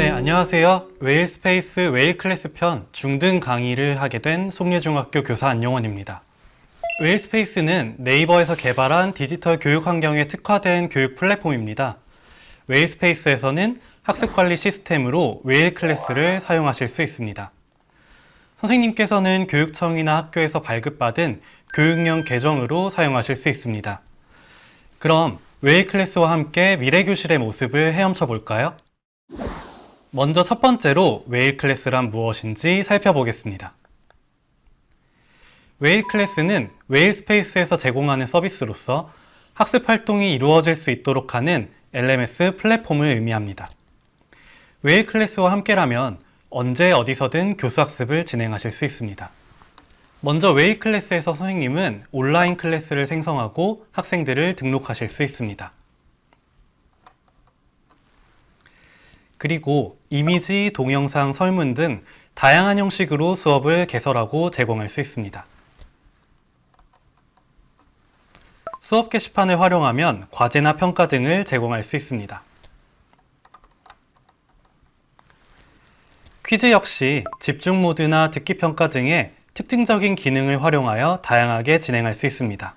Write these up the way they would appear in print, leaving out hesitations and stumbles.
네, 안녕하세요. 웨일스페이스 웨일클래스 편 중등 강의를 하게 된 송례중학교 교사 안용원입니다. 웨일스페이스는 네이버에서 개발한 디지털 교육 환경에 특화된 교육 플랫폼입니다. 웨일스페이스에서는 학습관리 시스템으로 웨일클래스를 사용하실 수 있습니다. 선생님께서는 교육청이나 학교에서 발급받은 교육용 계정으로 사용하실 수 있습니다. 그럼 웨일클래스와 함께 미래교실의 모습을 헤엄쳐 볼까요? 먼저 첫 번째로 웨일클래스란 무엇인지 살펴보겠습니다. 웨일클래스는 웨일스페이스에서 제공하는 서비스로서 학습 활동이 이루어질 수 있도록 하는 LMS 플랫폼을 의미합니다. 웨일클래스와 함께라면 언제 어디서든 교수학습을 진행하실 수 있습니다. 먼저 웨일클래스에서 선생님은 온라인 클래스를 생성하고 학생들을 등록하실 수 있습니다. 그리고 이미지, 동영상, 설문 등 다양한 형식으로 수업을 개설하고 제공할 수 있습니다. 수업 게시판을 활용하면 과제나 평가 등을 제공할 수 있습니다. 퀴즈 역시 집중 모드나 듣기 평가 등의 특징적인 기능을 활용하여 다양하게 진행할 수 있습니다.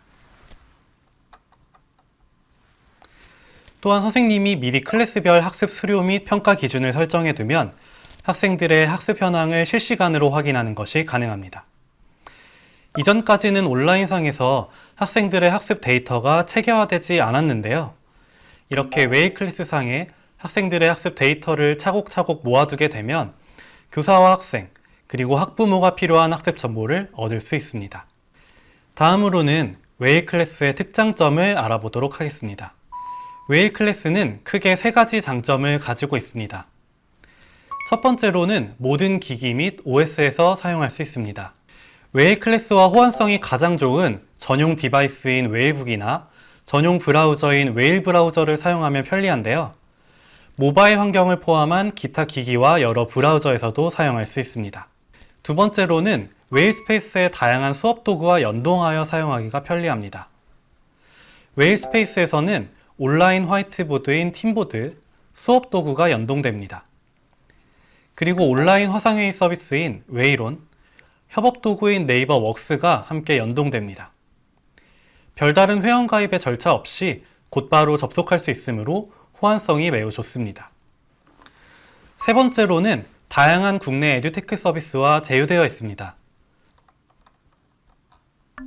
또한 선생님이 미리 클래스별 학습 수료 및 평가 기준을 설정해 두면 학생들의 학습 현황을 실시간으로 확인하는 것이 가능합니다. 이전까지는 온라인상에서 학생들의 학습 데이터가 체계화되지 않았는데요. 이렇게 웨일클래스상에 학생들의 학습 데이터를 차곡차곡 모아두게 되면 교사와 학생, 그리고 학부모가 필요한 학습 정보를 얻을 수 있습니다. 다음으로는 웨일클래스의 특장점을 알아보도록 하겠습니다. 웨일클래스는 크게 세 가지 장점을 가지고 있습니다. 첫 번째로는 모든 기기 및 OS에서 사용할 수 있습니다. 웨일클래스와 호환성이 가장 좋은 전용 디바이스인 웨일북이나 전용 브라우저인 웨일 브라우저를 사용하면 편리한데요. 모바일 환경을 포함한 기타 기기와 여러 브라우저에서도 사용할 수 있습니다. 두 번째로는 웨일스페이스의 다양한 수업 도구와 연동하여 사용하기가 편리합니다. 웨일스페이스에서는 온라인 화이트보드인 팀보드, 수업 도구가 연동됩니다. 그리고 온라인 화상회의 서비스인 웨이론, 협업 도구인 네이버 웍스가 함께 연동됩니다. 별다른 회원가입의 절차 없이 곧바로 접속할 수 있으므로 호환성이 매우 좋습니다. 세 번째로는 다양한 국내 에듀테크 서비스와 제휴되어 있습니다.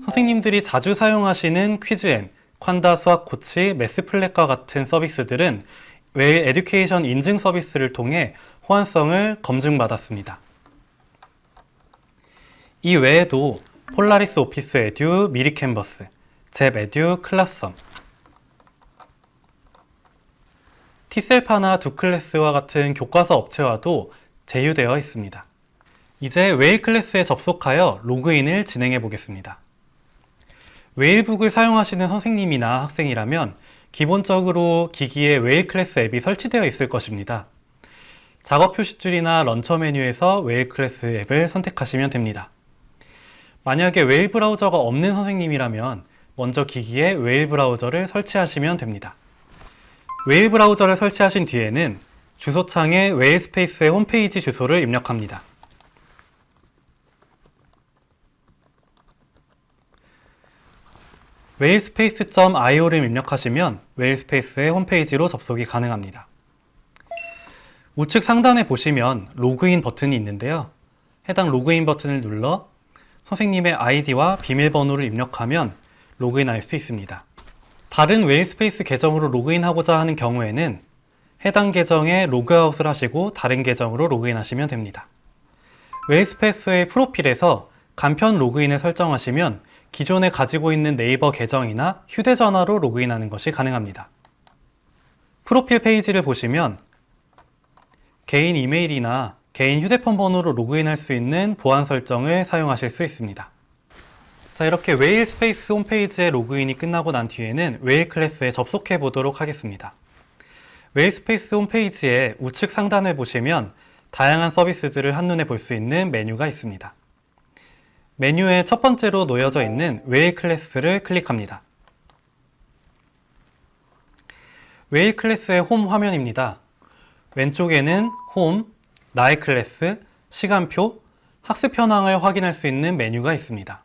선생님들이 자주 사용하시는 퀴즈엔, 콴다 수학 코치, 매스플랫과 같은 서비스들은 웨일 에듀케이션 인증 서비스를 통해 호환성을 검증받았습니다. 이 외에도 폴라리스 오피스 에듀, 미리캔버스, 잽 에듀, 클라썸, 티셀파나 두클래스와 같은 교과서 업체와도 제휴되어 있습니다. 이제 웨일클래스에 접속하여 로그인을 진행해 보겠습니다. 웨일북을 사용하시는 선생님이나 학생이라면 기본적으로 기기에 웨일클래스 앱이 설치되어 있을 것입니다. 작업 표시줄이나 런처 메뉴에서 웨일클래스 앱을 선택하시면 됩니다. 만약에 웨일 브라우저가 없는 선생님이라면 먼저 기기에 웨일 브라우저를 설치하시면 됩니다. 웨일 브라우저를 설치하신 뒤에는 주소창에 웨일스페이스의 홈페이지 주소를 입력합니다. 웨일스페이스.io를 입력하시면 웨일스페이스의 홈페이지로 접속이 가능합니다. 우측 상단에 보시면 로그인 버튼이 있는데요. 해당 로그인 버튼을 눌러 선생님의 아이디와 비밀번호를 입력하면 로그인할 수 있습니다. 다른 웨일스페이스 계정으로 로그인하고자 하는 경우에는 해당 계정에 로그아웃을 하시고 다른 계정으로 로그인하시면 됩니다. 웨일스페이스의 프로필에서 간편 로그인을 설정하시면 기존에 가지고 있는 네이버 계정이나 휴대전화로 로그인하는 것이 가능합니다. 프로필 페이지를 보시면 개인 이메일이나 개인 휴대폰 번호로 로그인할 수 있는 보안 설정을 사용하실 수 있습니다. 자, 이렇게 웨일스페이스 홈페이지에 로그인이 끝나고 난 뒤에는 웨일클래스에 접속해 보도록 하겠습니다. 웨일스페이스 홈페이지의 우측 상단을 보시면 다양한 서비스들을 한눈에 볼 수 있는 메뉴가 있습니다. 메뉴의 첫 번째로 놓여져 있는 웨일클래스를 클릭합니다. 웨일클래스의 홈 화면입니다. 왼쪽에는 홈, 나의 클래스, 시간표, 학습 현황을 확인할 수 있는 메뉴가 있습니다.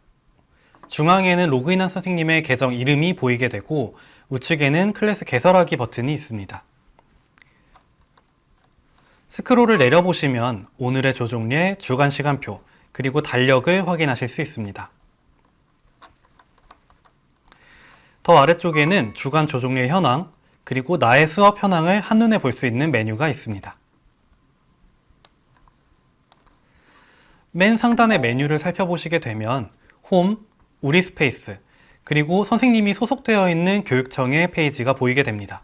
중앙에는 로그인한 선생님의 계정 이름이 보이게 되고 우측에는 클래스 개설하기 버튼이 있습니다. 스크롤을 내려보시면 오늘의 조종례, 주간 시간표, 그리고 달력을 확인하실 수 있습니다. 더 아래쪽에는 주간 조종례 현황, 그리고 나의 수업 현황을 한눈에 볼 수 있는 메뉴가 있습니다. 맨 상단의 메뉴를 살펴보시게 되면 홈, 우리 스페이스, 그리고 선생님이 소속되어 있는 교육청의 페이지가 보이게 됩니다.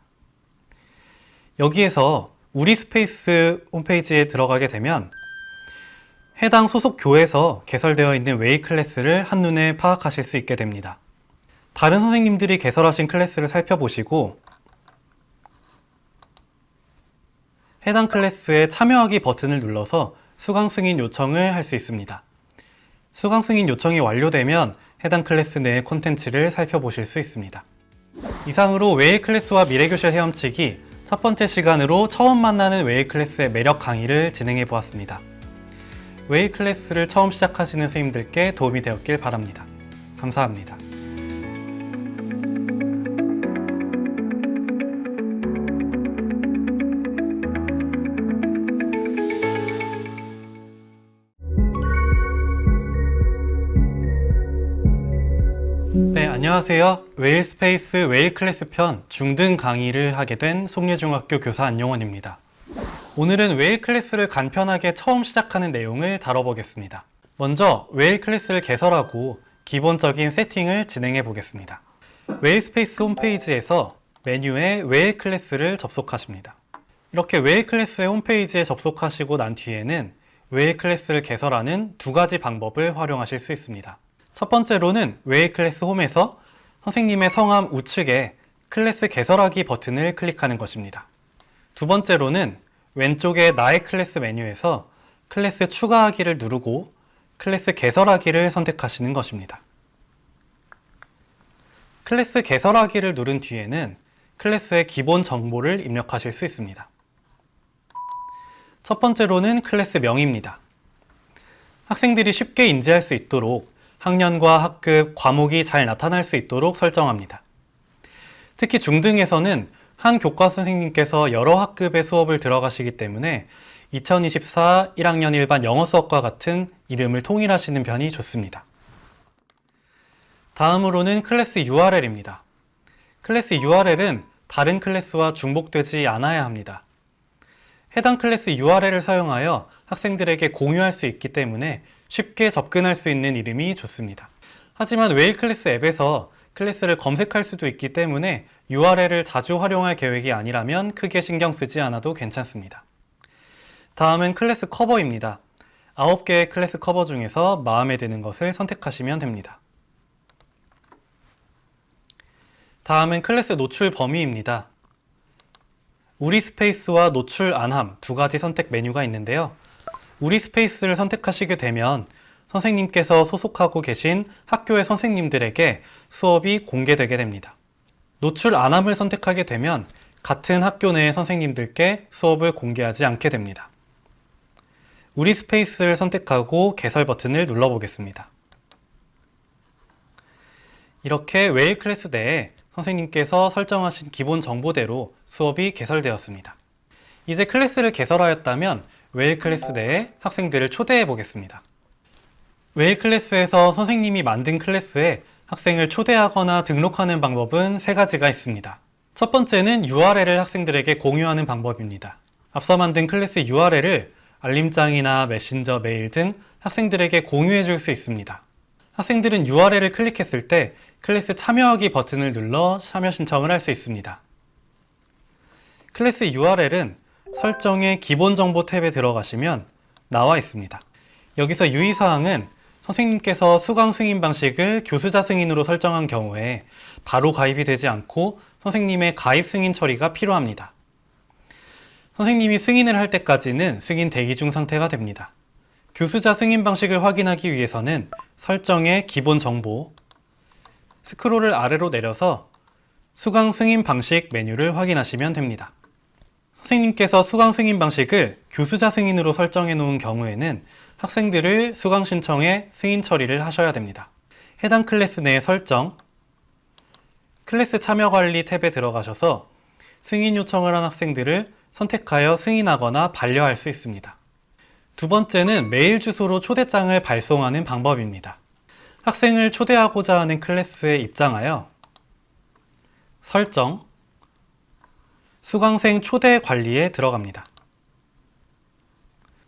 여기에서 우리 스페이스 홈페이지에 들어가게 되면 해당 소속 교에서 개설되어 있는 웨이 클래스를 한눈에 파악하실 수 있게 됩니다. 다른 선생님들이 개설하신 클래스를 살펴보시고 해당 클래스에 참여하기 버튼을 눌러서 수강 승인 요청을 할 수 있습니다. 수강 승인 요청이 완료되면 해당 클래스 내의 콘텐츠를 살펴보실 수 있습니다. 이상으로 웨일 클래스와 미래교실 헤엄치기 첫 번째 시간으로 처음 만나는 웨일 클래스의 매력 강의를 진행해 보았습니다. 웨일 클래스를 처음 시작하시는 선생님들께 도움이 되었길 바랍니다. 감사합니다. 네, 안녕하세요. 웨일 스페이스 웨일 클래스 편 중등 강의를 하게 된 송례중학교 교사 안용원입니다. 오늘은 웨일 클래스를 간편하게 처음 시작하는 내용을 다뤄보겠습니다. 먼저 웨일 클래스를 개설하고 기본적인 세팅을 진행해 보겠습니다. 웨일 스페이스 홈페이지에서 메뉴에 웨일 클래스를 접속하십니다. 이렇게 웨일 클래스의 홈페이지에 접속하시고 난 뒤에는 웨일 클래스를 개설하는 두 가지 방법을 활용하실 수 있습니다. 첫 번째로는 웨일 클래스 홈에서 선생님의 성함 우측에 클래스 개설하기 버튼을 클릭하는 것입니다. 두 번째로는 왼쪽에 나의 클래스 메뉴에서 클래스 추가하기를 누르고 클래스 개설하기를 선택하시는 것입니다. 클래스 개설하기를 누른 뒤에는 클래스의 기본 정보를 입력하실 수 있습니다. 첫 번째로는 클래스 명입니다. 학생들이 쉽게 인지할 수 있도록 학년과 학급, 과목이 잘 나타날 수 있도록 설정합니다. 특히 중등에서는 한 교과 선생님께서 여러 학급의 수업을 들어가시기 때문에 2024 1학년 일반 영어 수업과 같은 이름을 통일하시는 편이 좋습니다. 다음으로는 클래스 URL입니다. 클래스 URL은 다른 클래스와 중복되지 않아야 합니다. 해당 클래스 URL을 사용하여 학생들에게 공유할 수 있기 때문에 쉽게 접근할 수 있는 이름이 좋습니다. 하지만 웨일 클래스 앱에서 클래스를 검색할 수도 있기 때문에 URL을 자주 활용할 계획이 아니라면 크게 신경 쓰지 않아도 괜찮습니다. 다음은 클래스 커버입니다. 9개의 클래스 커버 중에서 마음에 드는 것을 선택하시면 됩니다. 다음은 클래스 노출 범위입니다. 우리 스페이스와 노출 안함 두 가지 선택 메뉴가 있는데요. 우리 스페이스를 선택하시게 되면 선생님께서 소속하고 계신 학교의 선생님들에게 수업이 공개되게 됩니다. 노출 안함을 선택하게 되면 같은 학교 내의 선생님들께 수업을 공개하지 않게 됩니다. 우리 스페이스를 선택하고 개설 버튼을 눌러보겠습니다. 이렇게 웨일 클래스 내에 선생님께서 설정하신 기본 정보대로 수업이 개설되었습니다. 이제 클래스를 개설하였다면 웨일 클래스 내에 학생들을 초대해 보겠습니다. 웨일 클래스에서 선생님이 만든 클래스에 학생을 초대하거나 등록하는 방법은 세 가지가 있습니다. 첫 번째는 URL을 학생들에게 공유하는 방법입니다. 앞서 만든 클래스 URL을 알림장이나 메신저, 메일 등 학생들에게 공유해 줄 수 있습니다. 학생들은 URL을 클릭했을 때 클래스 참여하기 버튼을 눌러 참여 신청을 할 수 있습니다. 클래스 URL은 설정의 기본 정보 탭에 들어가시면 나와 있습니다. 여기서 유의사항은 선생님께서 수강 승인 방식을 교수자 승인으로 설정한 경우에 바로 가입이 되지 않고 선생님의 가입 승인 처리가 필요합니다. 선생님이 승인을 할 때까지는 승인 대기 중 상태가 됩니다. 교수자 승인 방식을 확인하기 위해서는 설정의 기본 정보, 스크롤을 아래로 내려서 수강 승인 방식 메뉴를 확인하시면 됩니다. 선생님께서 수강 승인 방식을 교수자 승인으로 설정해 놓은 경우에는 학생들을 수강 신청에 승인 처리를 하셔야 됩니다. 해당 클래스 내 설정, 클래스 참여 관리 탭에 들어가셔서 승인 요청을 한 학생들을 선택하여 승인하거나 반려할 수 있습니다. 두 번째는 메일 주소로 초대장을 발송하는 방법입니다. 학생을 초대하고자 하는 클래스에 입장하여 설정, 수강생 초대 관리에 들어갑니다.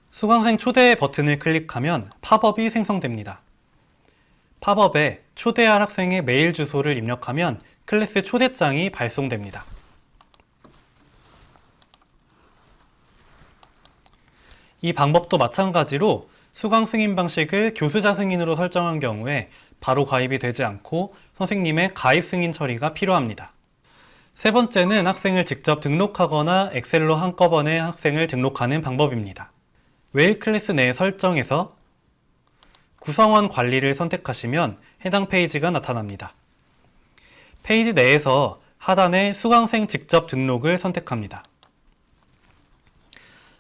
수강생 초대 버튼을 클릭하면 팝업이 생성됩니다. 팝업에 초대할 학생의 메일 주소를 입력하면 클래스 초대장이 발송됩니다. 이 방법도 마찬가지로 수강 승인 방식을 교수자 승인으로 설정한 경우에 바로 가입이 되지 않고 선생님의 가입 승인 처리가 필요합니다. 세 번째는 학생을 직접 등록하거나 엑셀로 한꺼번에 학생을 등록하는 방법입니다. 웨일 클래스 내 설정에서 구성원 관리를 선택하시면 해당 페이지가 나타납니다. 페이지 내에서 하단에 수강생 직접 등록을 선택합니다.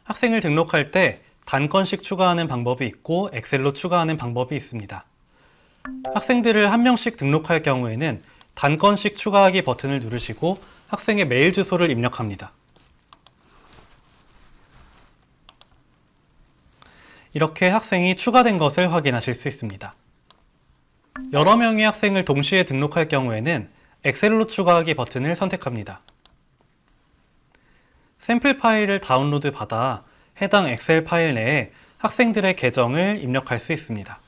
학생을 등록할 때 단건씩 추가하는 방법이 있고 엑셀로 추가하는 방법이 있습니다. 학생들을 한 명씩 등록할 경우에는 단건씩 추가하기 버튼을 누르시고 학생의 메일 주소를 입력합니다. 이렇게 학생이 추가된 것을 확인하실 수 있습니다. 여러 명의 학생을 동시에 등록할 경우에는 엑셀로 추가하기 버튼을 선택합니다. 샘플 파일을 다운로드 받아 해당 엑셀 파일 내에 학생들의 계정을 입력할 수 있습니다.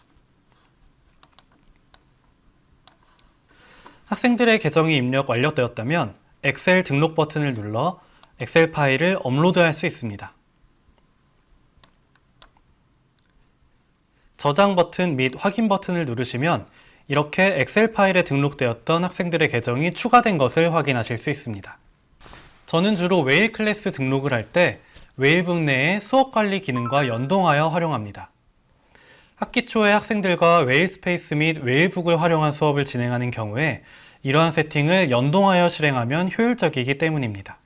학생들의 계정이 입력 완료되었다면 엑셀 등록 버튼을 눌러 엑셀 파일을 업로드할 수 있습니다. 저장 버튼 및 확인 버튼을 누르시면 이렇게 엑셀 파일에 등록되었던 학생들의 계정이 추가된 것을 확인하실 수 있습니다. 저는 주로 웨일 클래스 등록을 할 때 웨일북 내의 수업 관리 기능과 연동하여 활용합니다. 학기 초에 학생들과 웨일 스페이스 및 웨일북을 활용한 수업을 진행하는 경우에 이러한 세팅을 연동하여 실행하면 효율적이기 때문입니다.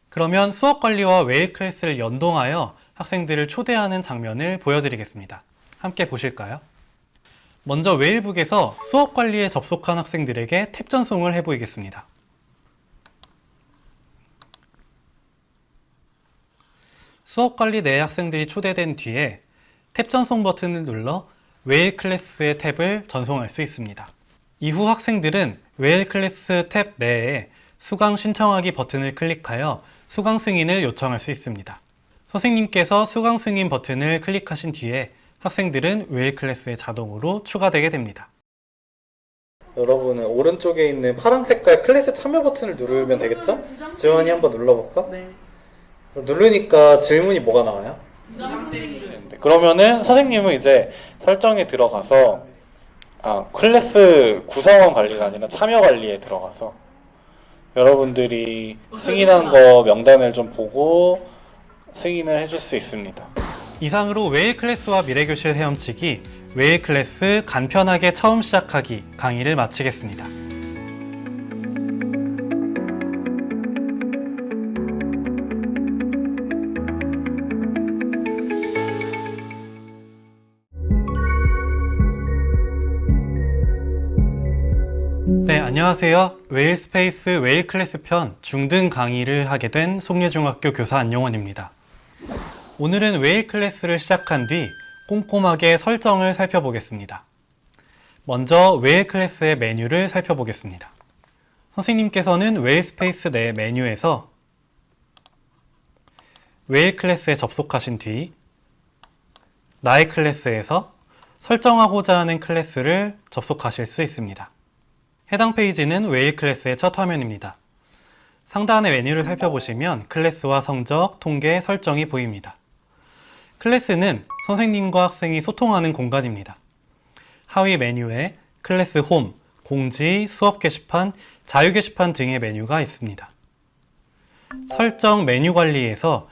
그러면 수업 관리와 웨일 클래스를 연동하여 학생들을 초대하는 장면을 보여드리겠습니다. 함께 보실까요? 먼저 웨일북에서 수업 관리에 접속한 학생들에게 탭 전송을 해보이겠습니다. 수업 관리 내에 학생들이 초대된 뒤에 탭 전송 버튼을 눌러 웨일 클래스의 탭을 전송할 수 있습니다. 이후 학생들은 웨일 클래스 탭 내에 수강 신청하기 버튼을 클릭하여 수강 승인을 요청할 수 있습니다. 선생님께서 수강 승인 버튼을 클릭하신 뒤에 학생들은 웨일 클래스에 자동으로 추가되게 됩니다. 여러분은 오른쪽에 있는 파란 색깔 클래스 참여 버튼을 누르면 되겠죠? 지원이 한번 눌러볼까? 네. 누르니까 질문이 뭐가 나와요? 그러면은 선생님은 이제 설정에 들어가서 클래스 구성원 관리가 아니라 참여 관리에 들어가서 여러분들이 승인한 거 명단을 좀 보고 승인을 해줄 수 있습니다. 이상으로 웨일 클래스와 미래교실 헤엄치기, 웨일 클래스 간편하게 처음 시작하기 강의를 마치겠습니다. 네, 안녕하세요. 웨일 스페이스 웨일 클래스 편 중등 강의를 하게 된 송례중학교 교사 안용원입니다. 오늘은 웨일 클래스를 시작한 뒤 꼼꼼하게 설정을 살펴보겠습니다. 먼저 웨일 클래스의 메뉴를 살펴보겠습니다. 선생님께서는 웨일 스페이스 내 메뉴에서 웨일 클래스에 접속하신 뒤 나의 클래스에서 설정하고자 하는 클래스를 접속하실 수 있습니다. 해당 페이지는 웨일 클래스의 첫 화면입니다. 상단의 메뉴를 살펴보시면 클래스와 성적, 통계, 설정이 보입니다. 클래스는 선생님과 학생이 소통하는 공간입니다. 하위 메뉴에 클래스 홈, 공지, 수업 게시판, 자유 게시판 등의 메뉴가 있습니다. 설정 메뉴 관리에서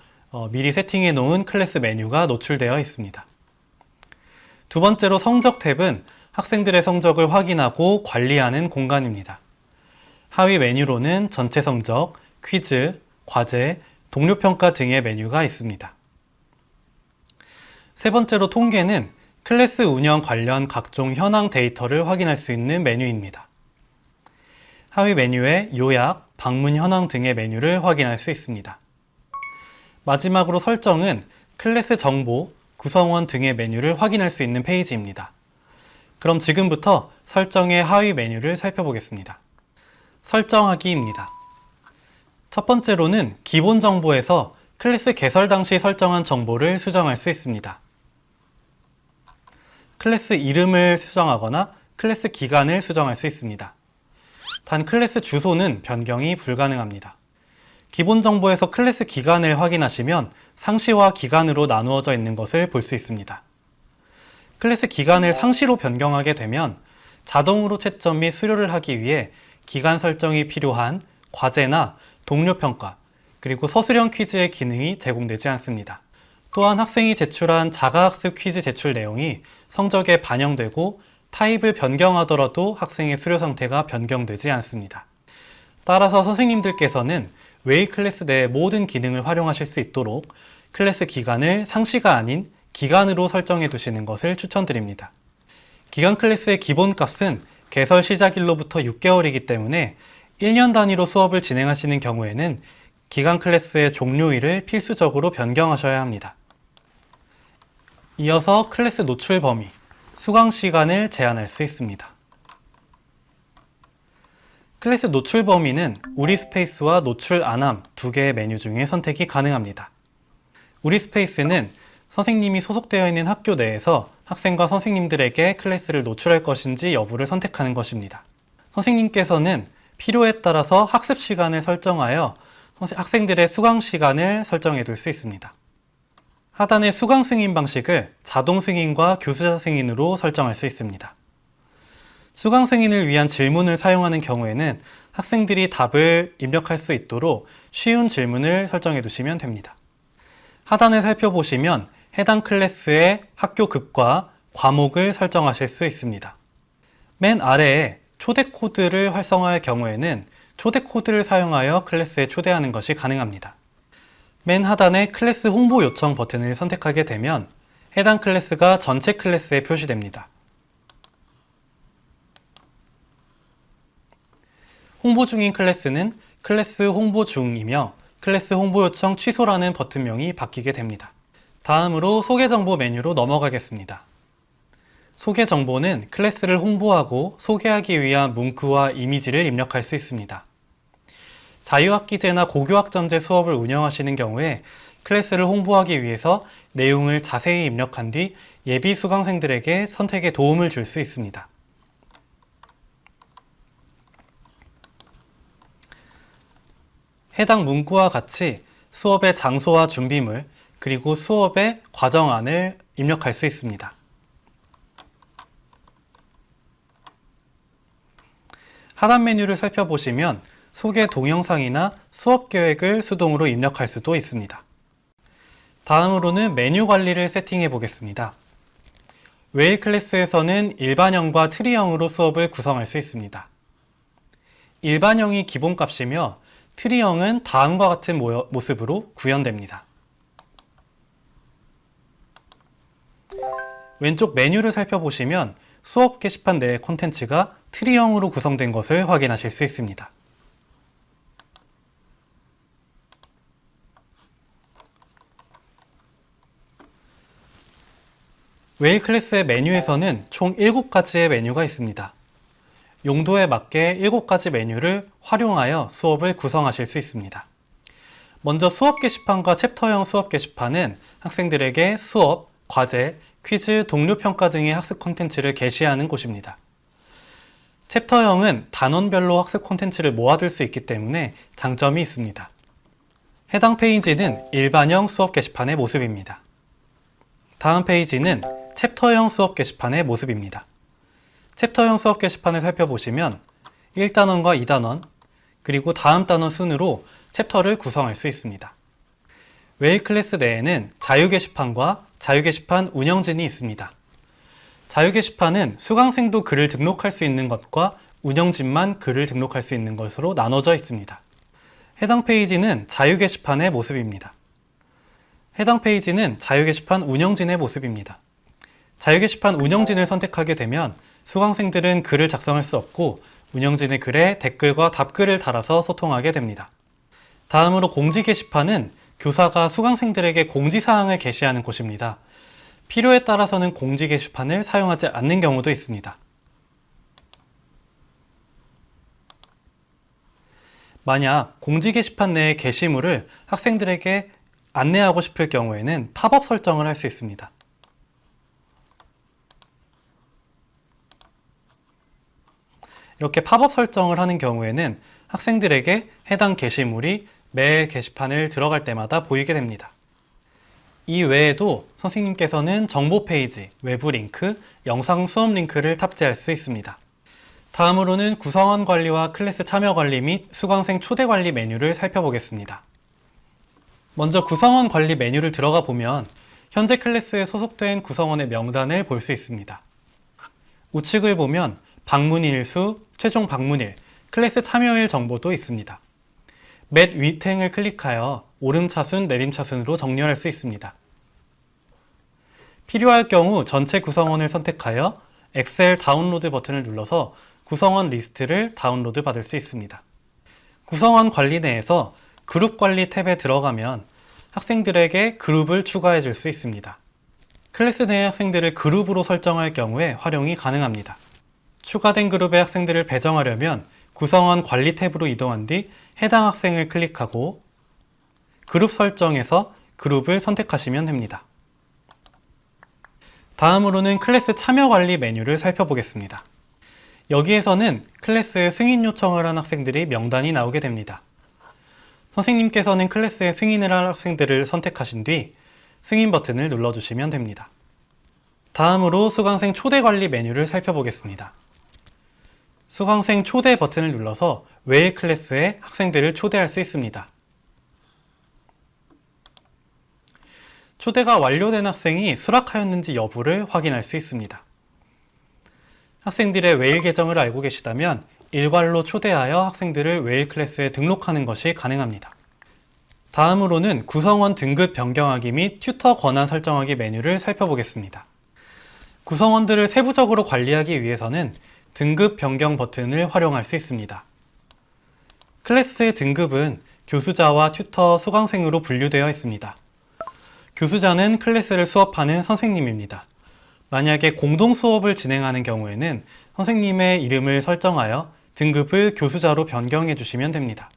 미리 세팅해 놓은 클래스 메뉴가 노출되어 있습니다. 두 번째로 성적 탭은 학생들의 성적을 확인하고 관리하는 공간입니다. 하위 메뉴로는 전체 성적, 퀴즈, 과제, 동료평가 등의 메뉴가 있습니다. 세 번째로 통계는 클래스 운영 관련 각종 현황 데이터를 확인할 수 있는 메뉴입니다. 하위 메뉴에 요약, 방문 현황 등의 메뉴를 확인할 수 있습니다. 마지막으로 설정은 클래스 정보, 구성원 등의 메뉴를 확인할 수 있는 페이지입니다. 그럼 지금부터 설정의 하위 메뉴를 살펴보겠습니다. 설정하기입니다. 첫 번째로는 기본 정보에서 클래스 개설 당시 설정한 정보를 수정할 수 있습니다. 클래스 이름을 수정하거나 클래스 기간을 수정할 수 있습니다. 단 클래스 주소는 변경이 불가능합니다. 기본 정보에서 클래스 기간을 확인하시면 상시와 기간으로 나누어져 있는 것을 볼 수 있습니다. 클래스 기간을 상시로 변경하게 되면 자동으로 채점 및 수료를 하기 위해 기간 설정이 필요한 과제나 동료 평가, 그리고 서술형 퀴즈의 기능이 제공되지 않습니다. 또한 학생이 제출한 자가학습 퀴즈 제출 내용이 성적에 반영되고 타입을 변경하더라도 학생의 수료 상태가 변경되지 않습니다. 따라서 선생님들께서는 웨일 클래스 내의 모든 기능을 활용하실 수 있도록 클래스 기간을 상시가 아닌 기간으로 설정해 두시는 것을 추천드립니다. 기간 클래스의 기본값은 개설 시작일로부터 6개월이기 때문에 1년 단위로 수업을 진행하시는 경우에는 기간 클래스의 종료일을 필수적으로 변경하셔야 합니다. 이어서 클래스 노출 범위, 수강 시간을 제한할 수 있습니다. 클래스 노출 범위는 우리 스페이스와 노출 안함 두 개의 메뉴 중에 선택이 가능합니다. 우리 스페이스는 선생님이 소속되어 있는 학교 내에서 학생과 선생님들에게 클래스를 노출할 것인지 여부를 선택하는 것입니다. 선생님께서는 필요에 따라서 학습 시간을 설정하여 학생들의 수강 시간을 설정해 둘 수 있습니다. 하단의 수강 승인 방식을 자동 승인과 교수자 승인으로 설정할 수 있습니다. 수강 승인을 위한 질문을 사용하는 경우에는 학생들이 답을 입력할 수 있도록 쉬운 질문을 설정해 두시면 됩니다. 하단을 살펴보시면 해당 클래스의 학교급과 과목을 설정하실 수 있습니다. 맨 아래에 초대 코드를 활성화할 경우에는 초대 코드를 사용하여 클래스에 초대하는 것이 가능합니다. 맨 하단의 클래스 홍보 요청 버튼을 선택하게 되면 해당 클래스가 전체 클래스에 표시됩니다. 홍보 중인 클래스는 클래스 홍보 중이며 클래스 홍보 요청 취소라는 버튼명이 바뀌게 됩니다. 다음으로 소개 정보 메뉴로 넘어가겠습니다. 소개 정보는 클래스를 홍보하고 소개하기 위한 문구와 이미지를 입력할 수 있습니다. 자유학기제나 고교학점제 수업을 운영하시는 경우에 클래스를 홍보하기 위해서 내용을 자세히 입력한 뒤 예비 수강생들에게 선택에 도움을 줄 수 있습니다. 해당 문구와 같이 수업의 장소와 준비물, 그리고 수업의 과정안을 입력할 수 있습니다. 하단 메뉴를 살펴보시면 소개 동영상이나 수업 계획을 수동으로 입력할 수도 있습니다. 다음으로는 메뉴 관리를 세팅해 보겠습니다. 웨일 클래스에서는 일반형과 트리형으로 수업을 구성할 수 있습니다. 일반형이 기본값이며 트리형은 다음과 같은 모습으로 구현됩니다. 왼쪽 메뉴를 살펴보시면 수업 게시판 내의 콘텐츠가 트리형으로 구성된 것을 확인하실 수 있습니다. 웨일 클래스의 메뉴에서는 총 7가지의 메뉴가 있습니다. 용도에 맞게 7가지 메뉴를 활용하여 수업을 구성하실 수 있습니다. 먼저 수업 게시판과 챕터형 수업 게시판은 학생들에게 수업, 과제, 퀴즈, 동료 평가 등의 학습 콘텐츠를 게시하는 곳입니다. 챕터형은 단원별로 학습 콘텐츠를 모아둘 수 있기 때문에 장점이 있습니다. 해당 페이지는 일반형 수업 게시판의 모습입니다. 다음 페이지는 챕터형 수업 게시판의 모습입니다. 챕터형 수업 게시판을 살펴보시면 1단원과 2단원, 그리고 다음 단원 순으로 챕터를 구성할 수 있습니다. 웨일 클래스 내에는 자유 게시판과 자유 게시판 운영진이 있습니다. 자유 게시판은 수강생도 글을 등록할 수 있는 것과 운영진만 글을 등록할 수 있는 것으로 나눠져 있습니다. 해당 페이지는 자유 게시판의 모습입니다. 해당 페이지는 자유 게시판 운영진의 모습입니다. 자유 게시판 운영진을 선택하게 되면 수강생들은 글을 작성할 수 없고 운영진의 글에 댓글과 답글을 달아서 소통하게 됩니다. 다음으로 공지 게시판은 교사가 수강생들에게 공지사항을 게시하는 곳입니다. 필요에 따라서는 공지 게시판을 사용하지 않는 경우도 있습니다. 만약 공지 게시판 내의 게시물을 학생들에게 안내하고 싶을 경우에는 팝업 설정을 할 수 있습니다. 이렇게 팝업 설정을 하는 경우에는 학생들에게 해당 게시물이 매 게시판을 들어갈 때마다 보이게 됩니다. 이 외에도 선생님께서는 정보 페이지, 외부 링크, 영상 수업 링크를 탑재할 수 있습니다. 다음으로는 구성원 관리와 클래스 참여 관리 및 수강생 초대 관리 메뉴를 살펴보겠습니다. 먼저 구성원 관리 메뉴를 들어가 보면 현재 클래스에 소속된 구성원의 명단을 볼 수 있습니다. 우측을 보면 방문일 수, 최종 방문일, 클래스 참여일 정보도 있습니다. 맷 윗행을 클릭하여 오름차순, 내림차순으로 정렬할 수 있습니다. 필요할 경우 전체 구성원을 선택하여 엑셀 다운로드 버튼을 눌러서 구성원 리스트를 다운로드 받을 수 있습니다. 구성원 관리 내에서 그룹 관리 탭에 들어가면 학생들에게 그룹을 추가해 줄 수 있습니다. 클래스 내 학생들을 그룹으로 설정할 경우에 활용이 가능합니다. 추가된 그룹의 학생들을 배정하려면 구성원 관리 탭으로 이동한 뒤 해당 학생을 클릭하고 그룹 설정에서 그룹을 선택하시면 됩니다. 다음으로는 클래스 참여 관리 메뉴를 살펴보겠습니다. 여기에서는 클래스에 승인 요청을 한 학생들이 명단이 나오게 됩니다. 선생님께서는 클래스에 승인을 할 학생들을 선택하신 뒤 승인 버튼을 눌러주시면 됩니다. 다음으로 수강생 초대 관리 메뉴를 살펴보겠습니다. 수강생 초대 버튼을 눌러서 웨일 클래스에 학생들을 초대할 수 있습니다. 초대가 완료된 학생이 수락하였는지 여부를 확인할 수 있습니다. 학생들의 웨일 계정을 알고 계시다면 일괄로 초대하여 학생들을 웨일 클래스에 등록하는 것이 가능합니다. 다음으로는 구성원 등급 변경하기 및 튜터 권한 설정하기 메뉴를 살펴보겠습니다. 구성원들을 세부적으로 관리하기 위해서는 등급 변경 버튼을 활용할 수 있습니다. 클래스의 등급은 교수자와 튜터, 수강생으로 분류되어 있습니다. 교수자는 클래스를 수업하는 선생님입니다. 만약에 공동 수업을 진행하는 경우에는 선생님의 이름을 설정하여 등급을 교수자로 변경해 주시면 됩니다.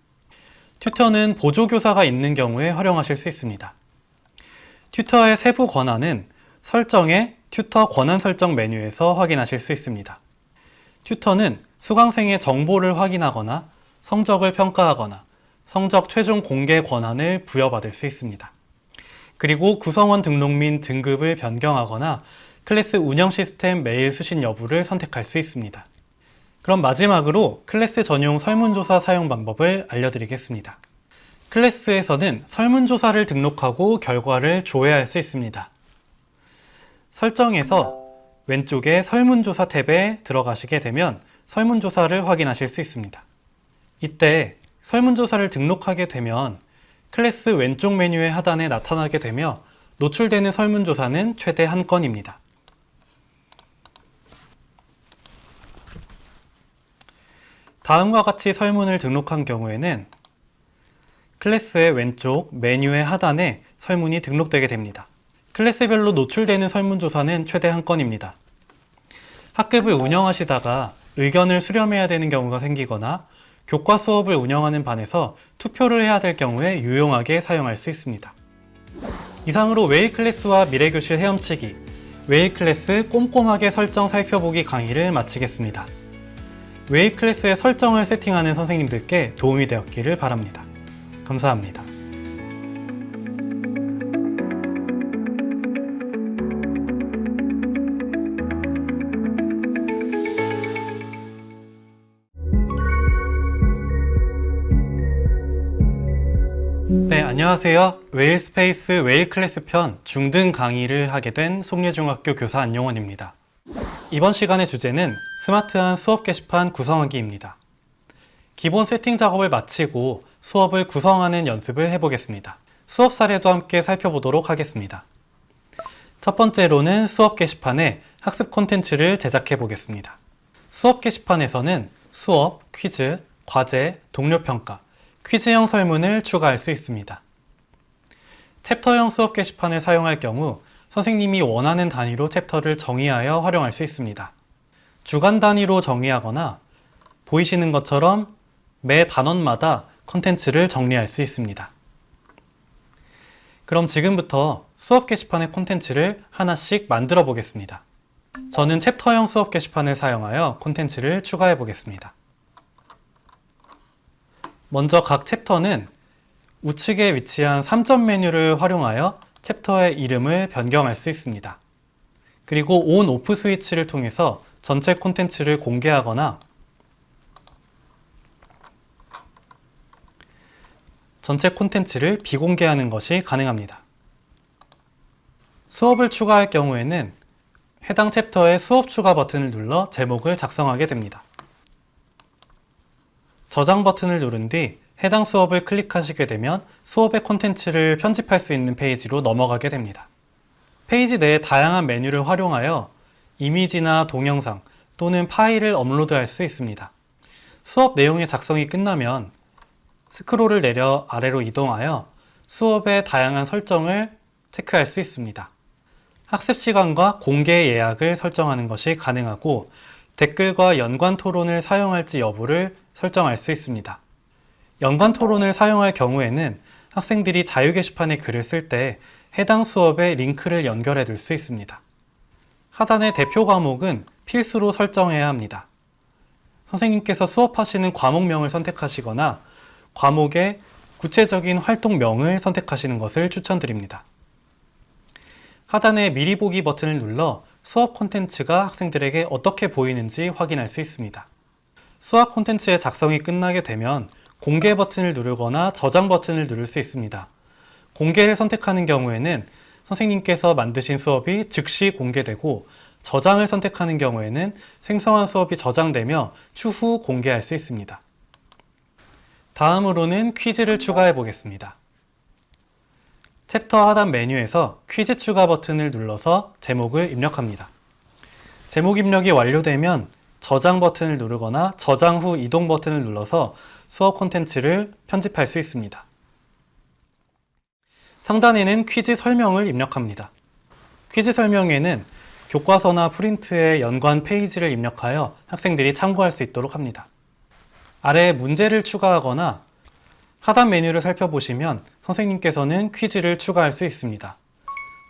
튜터는 보조교사가 있는 경우에 활용하실 수 있습니다. 튜터의 세부 권한은 설정의 튜터 권한 설정 메뉴에서 확인하실 수 있습니다. 튜터는 수강생의 정보를 확인하거나 성적을 평가하거나 성적 최종 공개 권한을 부여받을 수 있습니다. 그리고 구성원 등록 및 등급을 변경하거나 클래스 운영 시스템 메일 수신 여부를 선택할 수 있습니다. 그럼 마지막으로 클래스 전용 설문조사 사용 방법을 알려드리겠습니다. 클래스에서는 설문조사를 등록하고 결과를 조회할 수 있습니다. 설정에서 왼쪽에 설문조사 탭에 들어가시게 되면 설문조사를 확인하실 수 있습니다. 이때 설문조사를 등록하게 되면 클래스 왼쪽 메뉴의 하단에 나타나게 되며 노출되는 설문조사는 최대 1건입니다. 다음과 같이 설문을 등록한 경우에는 클래스의 왼쪽 메뉴의 하단에 설문이 등록되게 됩니다. 클래스별로 노출되는 설문조사는 최대 1건입니다. 학급을 운영하시다가 의견을 수렴해야 되는 경우가 생기거나 교과 수업을 운영하는 반에서 투표를 해야 될 경우에 유용하게 사용할 수 있습니다. 이상으로 웨일 클래스와 미래교실 헤엄치기, 웨일 클래스 꼼꼼하게 설정 살펴보기 강의를 마치겠습니다. 웨일 클래스의 설정을 세팅하는 선생님들께 도움이 되었기를 바랍니다. 감사합니다. 네, 안녕하세요. 웨일 스페이스 웨일 클래스 편 중등 강의를 하게 된 송례중학교 교사 안용원입니다. 이번 시간의 주제는 스마트한 수업 게시판 구성하기입니다. 기본 세팅 작업을 마치고 수업을 구성하는 연습을 해보겠습니다. 수업 사례도 함께 살펴보도록 하겠습니다. 첫 번째로는 수업 게시판에 학습 콘텐츠를 제작해 보겠습니다. 수업 게시판에서는 수업, 퀴즈, 과제, 동료 평가, 퀴즈형 설문을 추가할 수 있습니다. 챕터형 수업 게시판을 사용할 경우 선생님이 원하는 단위로 챕터를 정의하여 활용할 수 있습니다. 주간 단위로 정의하거나 보이시는 것처럼 매 단원마다 콘텐츠를 정리할 수 있습니다. 그럼 지금부터 수업 게시판의 콘텐츠를 하나씩 만들어 보겠습니다. 저는 챕터형 수업 게시판을 사용하여 콘텐츠를 추가해 보겠습니다. 먼저 각 챕터는 우측에 위치한 3점 메뉴를 활용하여 챕터의 이름을 변경할 수 있습니다. 그리고 온, 오프 스위치를 통해서 전체 콘텐츠를 공개하거나 전체 콘텐츠를 비공개하는 것이 가능합니다. 수업을 추가할 경우에는 해당 챕터의 수업 추가 버튼을 눌러 제목을 작성하게 됩니다. 저장 버튼을 누른 뒤 해당 수업을 클릭하시게 되면 수업의 콘텐츠를 편집할 수 있는 페이지로 넘어가게 됩니다. 페이지 내에 다양한 메뉴를 활용하여 이미지나 동영상 또는 파일을 업로드할 수 있습니다. 수업 내용의 작성이 끝나면 스크롤을 내려 아래로 이동하여 수업의 다양한 설정을 체크할 수 있습니다. 학습 시간과 공개 예약을 설정하는 것이 가능하고 댓글과 연관 토론을 사용할지 여부를 설정할 수 있습니다. 연관 토론을 사용할 경우에는 학생들이 자유 게시판에 글을 쓸 때 해당 수업에 링크를 연결해 둘 수 있습니다. 하단의 대표 과목은 필수로 설정해야 합니다. 선생님께서 수업하시는 과목명을 선택하시거나 과목의 구체적인 활동명을 선택하시는 것을 추천드립니다. 하단의 미리 보기 버튼을 눌러 수업 콘텐츠가 학생들에게 어떻게 보이는지 확인할 수 있습니다. 수업 콘텐츠의 작성이 끝나게 되면 공개 버튼을 누르거나 저장 버튼을 누를 수 있습니다. 공개를 선택하는 경우에는 선생님께서 만드신 수업이 즉시 공개되고 저장을 선택하는 경우에는 생성한 수업이 저장되며 추후 공개할 수 있습니다. 다음으로는 퀴즈를 추가해 보겠습니다. 챕터 하단 메뉴에서 퀴즈 추가 버튼을 눌러서 제목을 입력합니다. 제목 입력이 완료되면 저장 버튼을 누르거나 저장 후 이동 버튼을 눌러서 수업 콘텐츠를 편집할 수 있습니다. 상단에는 퀴즈 설명을 입력합니다. 퀴즈 설명에는 교과서나 프린트의 연관 페이지를 입력하여 학생들이 참고할 수 있도록 합니다. 아래에 문제를 추가하거나 하단 메뉴를 살펴보시면 선생님께서는 퀴즈를 추가할 수 있습니다.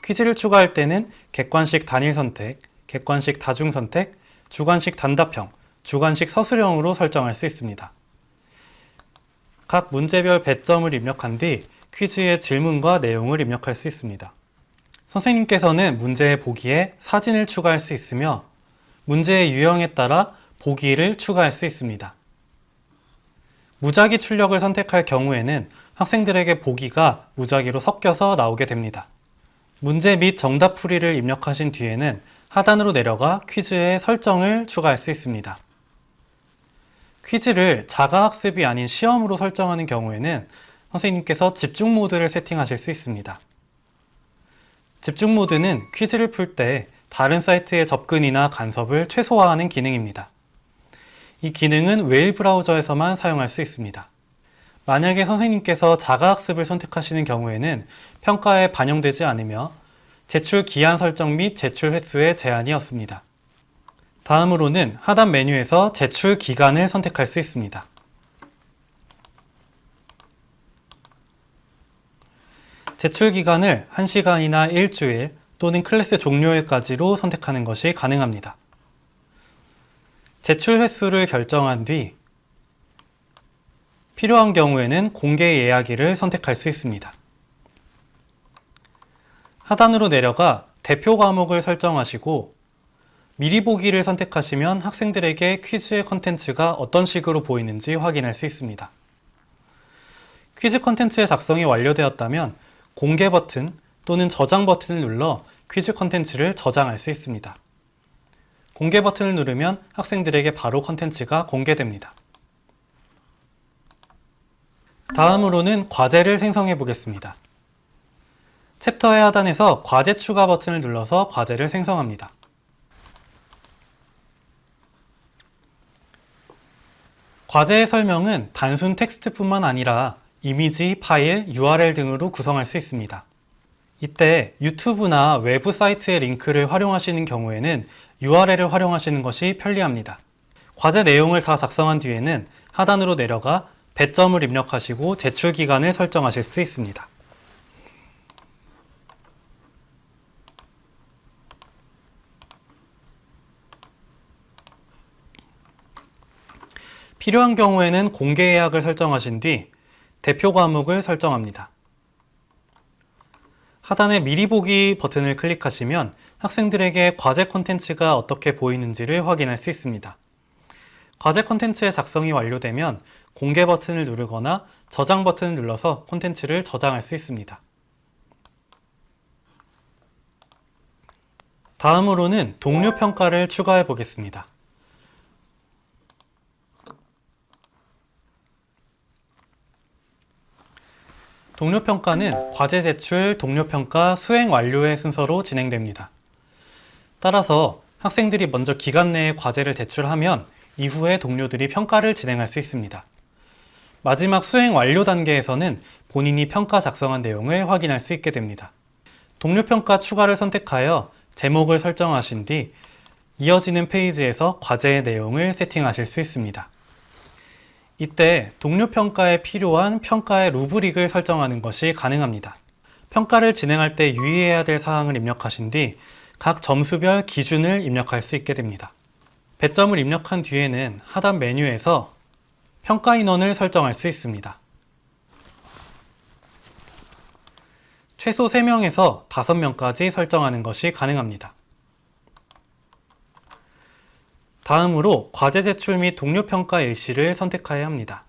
퀴즈를 추가할 때는 객관식 단일 선택, 객관식 다중 선택, 주관식 단답형, 주관식 서술형으로 설정할 수 있습니다. 각 문제별 배점을 입력한 뒤 퀴즈의 질문과 내용을 입력할 수 있습니다. 선생님께서는 문제의 보기에 사진을 추가할 수 있으며 문제의 유형에 따라 보기를 추가할 수 있습니다. 무작위 출력을 선택할 경우에는 학생들에게 보기가 무작위로 섞여서 나오게 됩니다. 문제 및 정답 풀이를 입력하신 뒤에는 하단으로 내려가 퀴즈의 설정을 추가할 수 있습니다. 퀴즈를 자가학습이 아닌 시험으로 설정하는 경우에는 선생님께서 집중 모드를 세팅하실 수 있습니다. 집중 모드는 퀴즈를 풀 때 다른 사이트의 접근이나 간섭을 최소화하는 기능입니다. 이 기능은 웨일 브라우저에서만 사용할 수 있습니다. 만약에 선생님께서 자가학습을 선택하시는 경우에는 평가에 반영되지 않으며 제출 기한 설정 및 제출 횟수에 제한이 없습니다. 다음으로는 하단 메뉴에서 제출 기간을 선택할 수 있습니다. 제출 기간을 1시간이나 일주일 또는 클래스 종료일까지로 선택하는 것이 가능합니다. 제출 횟수를 결정한 뒤 필요한 경우에는 공개 예약일을 선택할 수 있습니다. 하단으로 내려가 대표 과목을 설정하시고 미리 보기를 선택하시면 학생들에게 퀴즈의 컨텐츠가 어떤 식으로 보이는지 확인할 수 있습니다. 퀴즈 컨텐츠의 작성이 완료되었다면 공개 버튼 또는 저장 버튼을 눌러 퀴즈 컨텐츠를 저장할 수 있습니다. 공개 버튼을 누르면 학생들에게 바로 컨텐츠가 공개됩니다. 다음으로는 과제를 생성해 보겠습니다. 챕터의 하단에서 과제 추가 버튼을 눌러서 과제를 생성합니다. 과제의 설명은 단순 텍스트뿐만 아니라 이미지, 파일, URL 등으로 구성할 수 있습니다. 이때 유튜브나 외부 사이트의 링크를 활용하시는 경우에는 URL을 활용하시는 것이 편리합니다. 과제 내용을 다 작성한 뒤에는 하단으로 내려가 배점을 입력하시고 제출 기간을 설정하실 수 있습니다. 필요한 경우에는 공개 예약을 설정하신 뒤 대표 과목을 설정합니다. 하단의 미리 보기 버튼을 클릭하시면 학생들에게 과제 콘텐츠가 어떻게 보이는지를 확인할 수 있습니다. 과제 콘텐츠의 작성이 완료되면 공개 버튼을 누르거나 저장 버튼을 눌러서 콘텐츠를 저장할 수 있습니다. 다음으로는 동료 평가를 추가해 보겠습니다. 동료 평가는 과제 제출, 동료 평가, 수행 완료의 순서로 진행됩니다. 따라서 학생들이 먼저 기간 내에 과제를 제출하면 이후에 동료들이 평가를 진행할 수 있습니다. 마지막 수행 완료 단계에서는 본인이 평가 작성한 내용을 확인할 수 있게 됩니다. 동료 평가 추가를 선택하여 제목을 설정하신 뒤 이어지는 페이지에서 과제의 내용을 세팅하실 수 있습니다. 이때 동료 평가에 필요한 평가의 루브릭을 설정하는 것이 가능합니다. 평가를 진행할 때 유의해야 될 사항을 입력하신 뒤 각 점수별 기준을 입력할 수 있게 됩니다. 배점을 입력한 뒤에는 하단 메뉴에서 평가 인원을 설정할 수 있습니다. 최소 3명에서 5명까지 설정하는 것이 가능합니다. 다음으로 과제 제출 및 동료 평가 일시를 선택해야 합니다.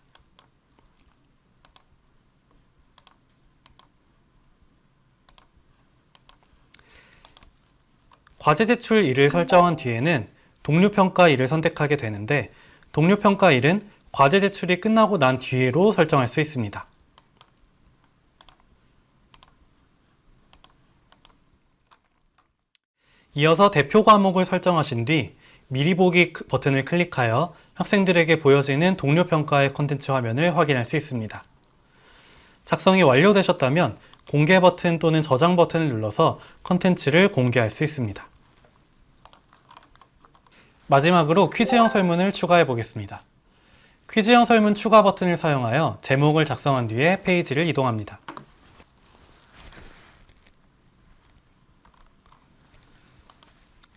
과제 제출일을 설정한 뒤에는 동료 평가일을 선택하게 되는데 동료 평가일은 과제 제출이 끝나고 난 뒤로 설정할 수 있습니다. 이어서 대표 과목을 설정하신 뒤 미리 보기 버튼을 클릭하여 학생들에게 보여지는 동료 평가의 콘텐츠 화면을 확인할 수 있습니다. 작성이 완료되셨다면 공개 버튼 또는 저장 버튼을 눌러서 콘텐츠를 공개할 수 있습니다. 마지막으로 퀴즈형 설문을 추가해 보겠습니다. 퀴즈형 설문 추가 버튼을 사용하여 제목을 작성한 뒤에 페이지를 이동합니다.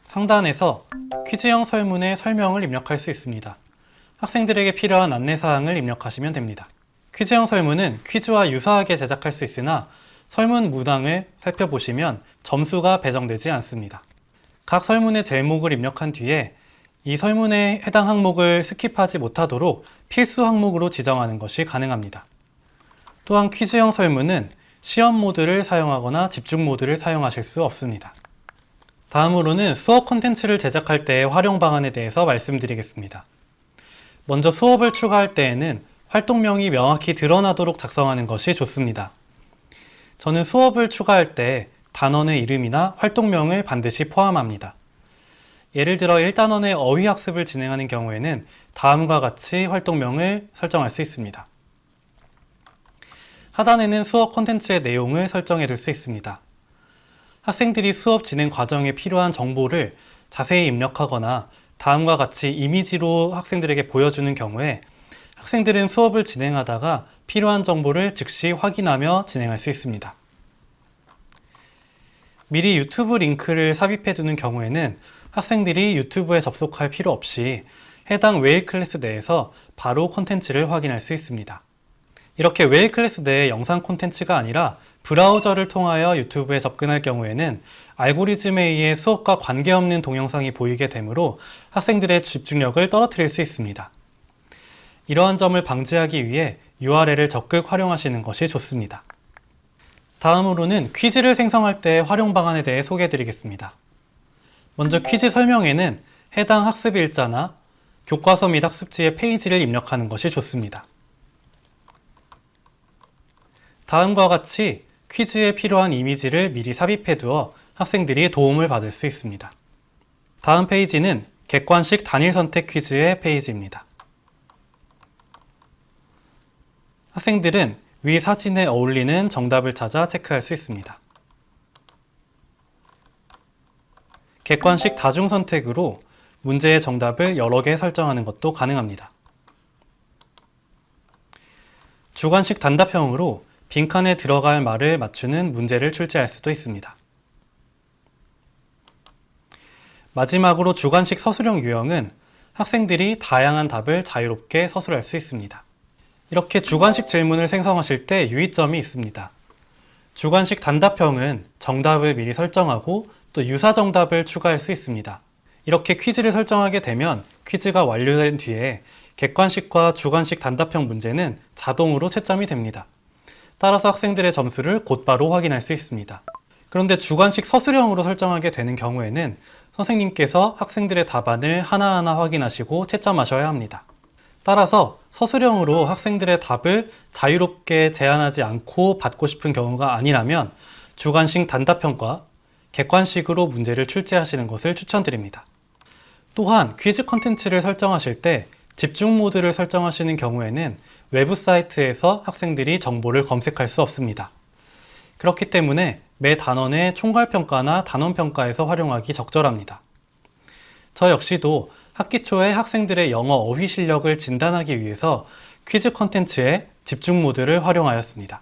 상단에서 퀴즈형 설문의 설명을 입력할 수 있습니다. 학생들에게 필요한 안내사항을 입력하시면 됩니다. 퀴즈형 설문은 퀴즈와 유사하게 제작할 수 있으나 설문 문항을 살펴보시면 점수가 배정되지 않습니다. 각 설문의 제목을 입력한 뒤에 이 설문에 해당 항목을 스킵하지 못하도록 필수 항목으로 지정하는 것이 가능합니다. 또한 퀴즈형 설문은 시험 모드를 사용하거나 집중 모드를 사용하실 수 없습니다. 다음으로는 수업 콘텐츠를 제작할 때의 활용 방안에 대해서 말씀드리겠습니다. 먼저 수업을 추가할 때에는 활동명이 명확히 드러나도록 작성하는 것이 좋습니다. 저는 수업을 추가할 때 단원의 이름이나 활동명을 반드시 포함합니다. 예를 들어 1단원의 어휘학습을 진행하는 경우에는 다음과 같이 활동명을 설정할 수 있습니다. 하단에는 수업 콘텐츠의 내용을 설정해 둘 수 있습니다. 학생들이 수업 진행 과정에 필요한 정보를 자세히 입력하거나 다음과 같이 이미지로 학생들에게 보여주는 경우에 학생들은 수업을 진행하다가 필요한 정보를 즉시 확인하며 진행할 수 있습니다. 미리 유튜브 링크를 삽입해 두는 경우에는 학생들이 유튜브에 접속할 필요 없이 해당 웨일 클래스 내에서 바로 콘텐츠를 확인할 수 있습니다. 이렇게 웨일 클래스 내의 영상 콘텐츠가 아니라 브라우저를 통하여 유튜브에 접근할 경우에는 알고리즘에 의해 수업과 관계없는 동영상이 보이게 되므로 학생들의 집중력을 떨어뜨릴 수 있습니다. 이러한 점을 방지하기 위해 URL을 적극 활용하시는 것이 좋습니다. 다음으로는 퀴즈를 생성할 때 활용 방안에 대해 소개해 드리겠습니다. 먼저 퀴즈 설명에는 해당 학습 일자나 교과서 및 학습지의 페이지를 입력하는 것이 좋습니다. 다음과 같이 퀴즈에 필요한 이미지를 미리 삽입해 두어 학생들이 도움을 받을 수 있습니다. 다음 페이지는 객관식 단일 선택 퀴즈의 페이지입니다. 학생들은 위 사진에 어울리는 정답을 찾아 체크할 수 있습니다. 객관식 다중 선택으로 문제의 정답을 여러 개 설정하는 것도 가능합니다. 주관식 단답형으로 빈칸에 들어갈 말을 맞추는 문제를 출제할 수도 있습니다. 마지막으로 주관식 서술형 유형은 학생들이 다양한 답을 자유롭게 서술할 수 있습니다. 이렇게 주관식 질문을 생성하실 때 유의점이 있습니다. 주관식 단답형은 정답을 미리 설정하고 또 유사 정답을 추가할 수 있습니다. 이렇게 퀴즈를 설정하게 되면 퀴즈가 완료된 뒤에 객관식과 주관식 단답형 문제는 자동으로 채점이 됩니다. 따라서 학생들의 점수를 곧바로 확인할 수 있습니다. 그런데 주관식 서술형으로 설정하게 되는 경우에는 선생님께서 학생들의 답안을 하나하나 확인하시고 채점하셔야 합니다. 따라서 서술형으로 학생들의 답을 자유롭게 제한하지 않고 받고 싶은 경우가 아니라면 주관식 단답형과 객관식으로 문제를 출제하시는 것을 추천드립니다. 또한 퀴즈 컨텐츠를 설정하실 때 집중 모드를 설정하시는 경우에는 외부 사이트에서 학생들이 정보를 검색할 수 없습니다. 그렇기 때문에 매 단원의 총괄평가나 단원평가에서 활용하기 적절합니다. 저 역시도 학기 초에 학생들의 영어 어휘 실력을 진단하기 위해서 퀴즈 컨텐츠의 집중 모드를 활용하였습니다.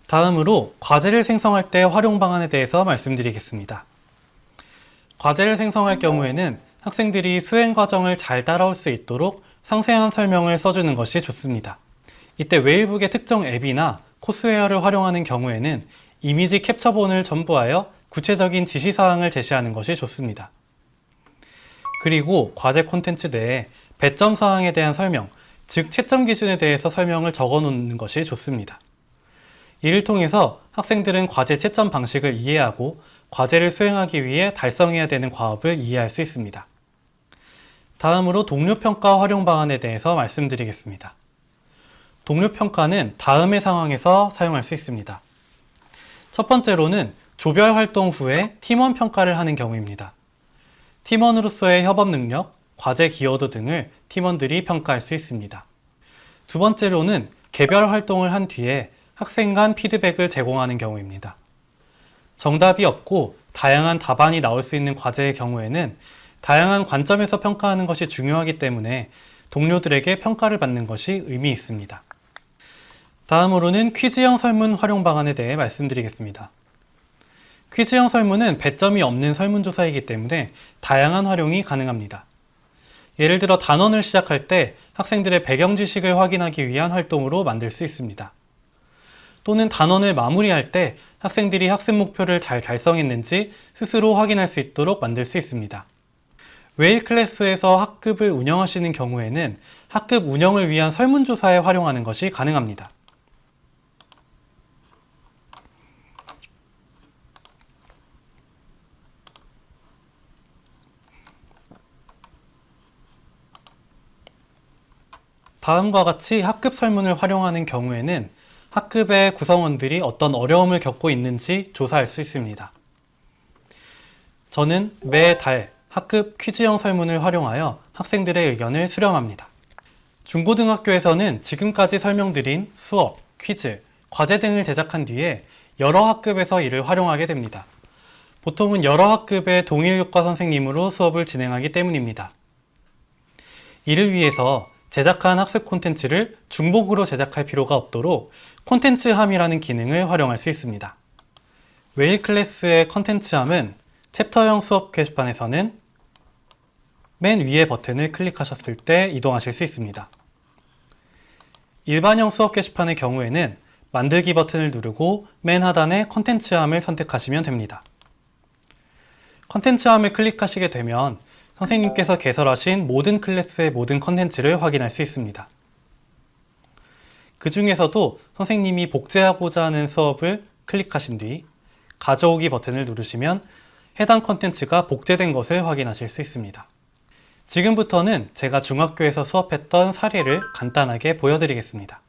다음으로 과제를 생성할 때 활용 방안에 대해서 말씀드리겠습니다. 과제를 생성할 경우에는 학생들이 수행 과정을 잘 따라올 수 있도록 상세한 설명을 써주는 것이 좋습니다. 이때 웨일북의 특정 앱이나 코스웨어를 활용하는 경우에는 이미지 캡처본을 첨부하여 구체적인 지시사항을 제시하는 것이 좋습니다. 그리고 과제 콘텐츠 내에 배점 사항에 대한 설명, 즉 채점 기준에 대해서 설명을 적어 놓는 것이 좋습니다. 이를 통해서 학생들은 과제 채점 방식을 이해하고 과제를 수행하기 위해 달성해야 되는 과업을 이해할 수 있습니다. 다음으로 동료평가 활용 방안에 대해서 말씀드리겠습니다. 동료평가는 다음의 상황에서 사용할 수 있습니다. 첫 번째로는 조별 활동 후에 팀원 평가를 하는 경우입니다. 팀원으로서의 협업 능력, 과제 기여도 등을 팀원들이 평가할 수 있습니다. 두 번째로는 개별 활동을 한 뒤에 학생 간 피드백을 제공하는 경우입니다. 정답이 없고 다양한 답안이 나올 수 있는 과제의 경우에는 다양한 관점에서 평가하는 것이 중요하기 때문에 동료들에게 평가를 받는 것이 의미 있습니다. 다음으로는 퀴즈형 설문 활용 방안에 대해 말씀드리겠습니다. 퀴즈형 설문은 배점이 없는 설문조사이기 때문에 다양한 활용이 가능합니다. 예를 들어 단원을 시작할 때 학생들의 배경 지식을 확인하기 위한 활동으로 만들 수 있습니다. 또는 단원을 마무리할 때 학생들이 학습 목표를 잘 달성했는지 스스로 확인할 수 있도록 만들 수 있습니다. 웨일 클래스에서 학급을 운영하시는 경우에는 학급 운영을 위한 설문조사에 활용하는 것이 가능합니다. 다음과 같이 학급 설문을 활용하는 경우에는 학급의 구성원들이 어떤 어려움을 겪고 있는지 조사할 수 있습니다. 저는 매달 학급 퀴즈형 설문을 활용하여 학생들의 의견을 수렴합니다. 중고등학교에서는 지금까지 설명드린 수업, 퀴즈, 과제 등을 제작한 뒤에 여러 학급에서 이를 활용하게 됩니다. 보통은 여러 학급의 동일 교과 선생님으로 수업을 진행하기 때문입니다. 이를 위해서 제작한 학습 콘텐츠를 중복으로 제작할 필요가 없도록 콘텐츠함이라는 기능을 활용할 수 있습니다. 웨일 클래스의 콘텐츠함은 챕터형 수업 게시판에서는 맨 위의 버튼을 클릭하셨을 때 이동하실 수 있습니다. 일반형 수업 게시판의 경우에는 만들기 버튼을 누르고 맨 하단의 콘텐츠함을 선택하시면 됩니다. 콘텐츠함을 클릭하시게 되면 선생님께서 개설하신 모든 클래스의 모든 콘텐츠를 확인할 수 있습니다. 그 중에서도 선생님이 복제하고자 하는 수업을 클릭하신 뒤 가져오기 버튼을 누르시면 해당 콘텐츠가 복제된 것을 확인하실 수 있습니다. 지금부터는 제가 중학교에서 수업했던 사례를 간단하게 보여드리겠습니다.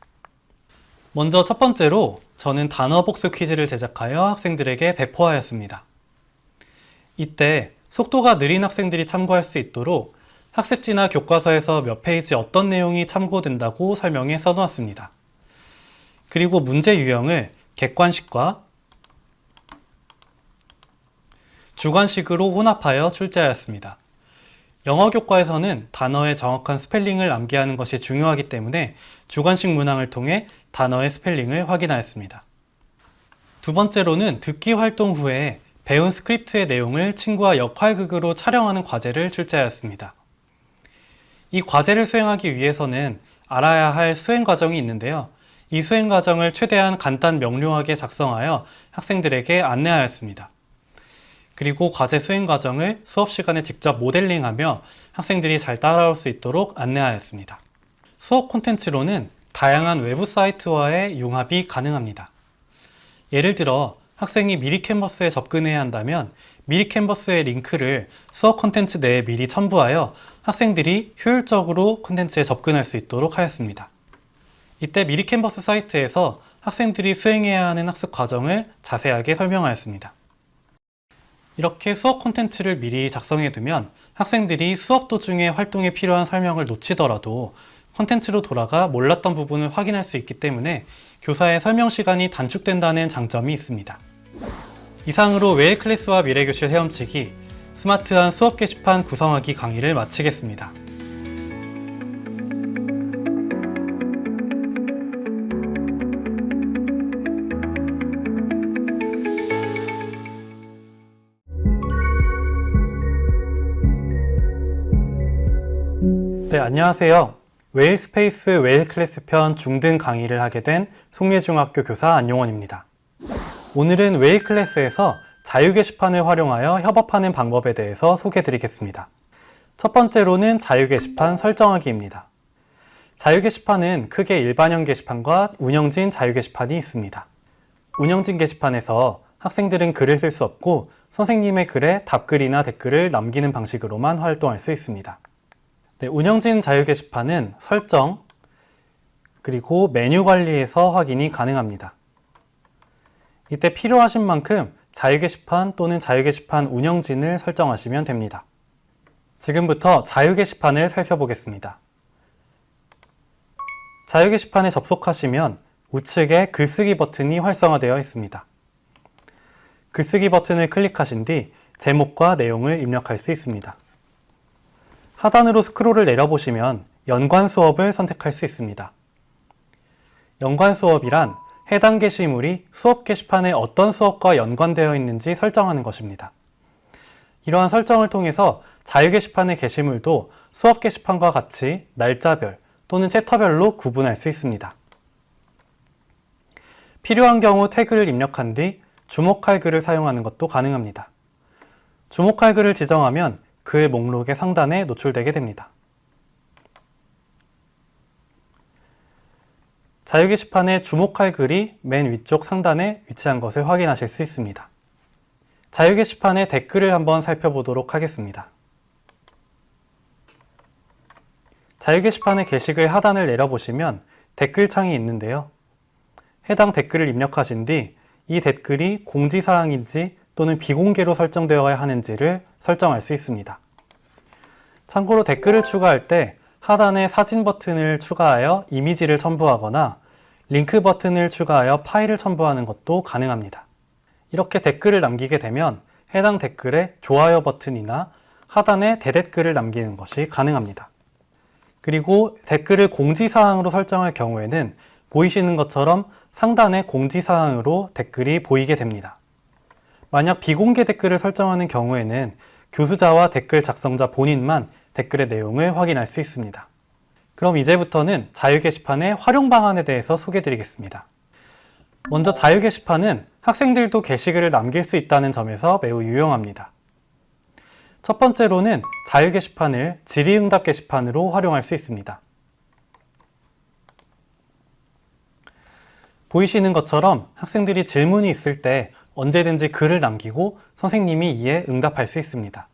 먼저 첫 번째로 저는 단어 복수 퀴즈를 제작하여 학생들에게 배포하였습니다. 이때 속도가 느린 학생들이 참고할 수 있도록 학습지나 교과서에서 몇 페이지 어떤 내용이 참고된다고 설명에 써놓았습니다. 그리고 문제 유형을 객관식과 주관식으로 혼합하여 출제하였습니다. 영어 교과에서는 단어의 정확한 스펠링을 암기하는 것이 중요하기 때문에 주관식 문항을 통해 단어의 스펠링을 확인하였습니다. 두 번째로는 듣기 활동 후에 배운 스크립트의 내용을 친구와 역할극으로 촬영하는 과제를 출제하였습니다. 이 과제를 수행하기 위해서는 알아야 할 수행 과정이 있는데요. 이 수행 과정을 최대한 간단 명료하게 작성하여 학생들에게 안내하였습니다. 그리고 과제 수행 과정을 수업 시간에 직접 모델링하며 학생들이 잘 따라올 수 있도록 안내하였습니다. 수업 콘텐츠로는 다양한 외부 사이트와의 융합이 가능합니다. 예를 들어 학생이 미리 캔버스에 접근해야 한다면 미리 캔버스의 링크를 수업 콘텐츠 내에 미리 첨부하여 학생들이 효율적으로 콘텐츠에 접근할 수 있도록 하였습니다. 이때 미리 캔버스 사이트에서 학생들이 수행해야 하는 학습 과정을 자세하게 설명하였습니다. 이렇게 수업 콘텐츠를 미리 작성해 두면 학생들이 수업 도중에 활동에 필요한 설명을 놓치더라도 콘텐츠로 돌아가 몰랐던 부분을 확인할 수 있기 때문에 교사의 설명 시간이 단축된다는 장점이 있습니다. 이상으로 웨일 클래스와 미래교실 헤엄치기 스마트한 수업 게시판 구성하기 강의를 마치겠습니다. 네, 안녕하세요. 웨일 스페이스 웨일 클래스 편 중등 강의를 하게 된 송례중학교 교사 안용원입니다. 오늘은 웨일 클래스에서 자유 게시판을 활용하여 협업하는 방법에 대해서 소개해 드리겠습니다. 첫 번째로는 자유 게시판 설정하기입니다. 자유 게시판은 크게 일반형 게시판과 운영진 자유 게시판이 있습니다. 운영진 게시판에서 학생들은 글을 쓸 수 없고 선생님의 글에 답글이나 댓글을 남기는 방식으로만 활동할 수 있습니다. 네, 운영진 자유 게시판은 설정, 그리고 메뉴 관리에서 확인이 가능합니다. 이때 필요하신 만큼 자유 게시판 또는 자유 게시판 운영진을 설정하시면 됩니다. 지금부터 자유 게시판을 살펴보겠습니다. 자유 게시판에 접속하시면 우측에 글쓰기 버튼이 활성화되어 있습니다. 글쓰기 버튼을 클릭하신 뒤 제목과 내용을 입력할 수 있습니다. 하단으로 스크롤을 내려보시면 연관 수업을 선택할 수 있습니다. 연관 수업이란 해당 게시물이 수업 게시판에 어떤 수업과 연관되어 있는지 설정하는 것입니다. 이러한 설정을 통해서 자유 게시판의 게시물도 수업 게시판과 같이 날짜별 또는 챕터별로 구분할 수 있습니다. 필요한 경우 태그를 입력한 뒤 주목할 글을 사용하는 것도 가능합니다. 주목할 글을 지정하면 글 목록의 상단에 노출되게 됩니다. 자유 게시판에 주목할 글이 맨 위쪽 상단에 위치한 것을 확인하실 수 있습니다. 자유 게시판의 댓글을 한번 살펴보도록 하겠습니다. 자유 게시판의 게시글 하단을 내려보시면 댓글 창이 있는데요. 해당 댓글을 입력하신 뒤 이 댓글이 공지사항인지 또는 비공개로 설정되어야 하는지를 설정할 수 있습니다. 참고로 댓글을 추가할 때 하단에 사진 버튼을 추가하여 이미지를 첨부하거나 링크 버튼을 추가하여 파일을 첨부하는 것도 가능합니다. 이렇게 댓글을 남기게 되면 해당 댓글에 좋아요 버튼이나 하단에 대댓글을 남기는 것이 가능합니다. 그리고 댓글을 공지사항으로 설정할 경우에는 보이시는 것처럼 상단에 공지사항으로 댓글이 보이게 됩니다. 만약 비공개 댓글을 설정하는 경우에는 교수자와 댓글 작성자 본인만 댓글의 내용을 확인할 수 있습니다. 그럼 이제부터는 자유 게시판의 활용 방안에 대해서 소개해 드리겠습니다. 먼저 자유 게시판은 학생들도 게시글을 남길 수 있다는 점에서 매우 유용합니다. 첫 번째로는 자유 게시판을 질의응답 게시판으로 활용할 수 있습니다. 보이시는 것처럼 학생들이 질문이 있을 때 언제든지 글을 남기고 선생님이 이에 응답할 수 있습니다.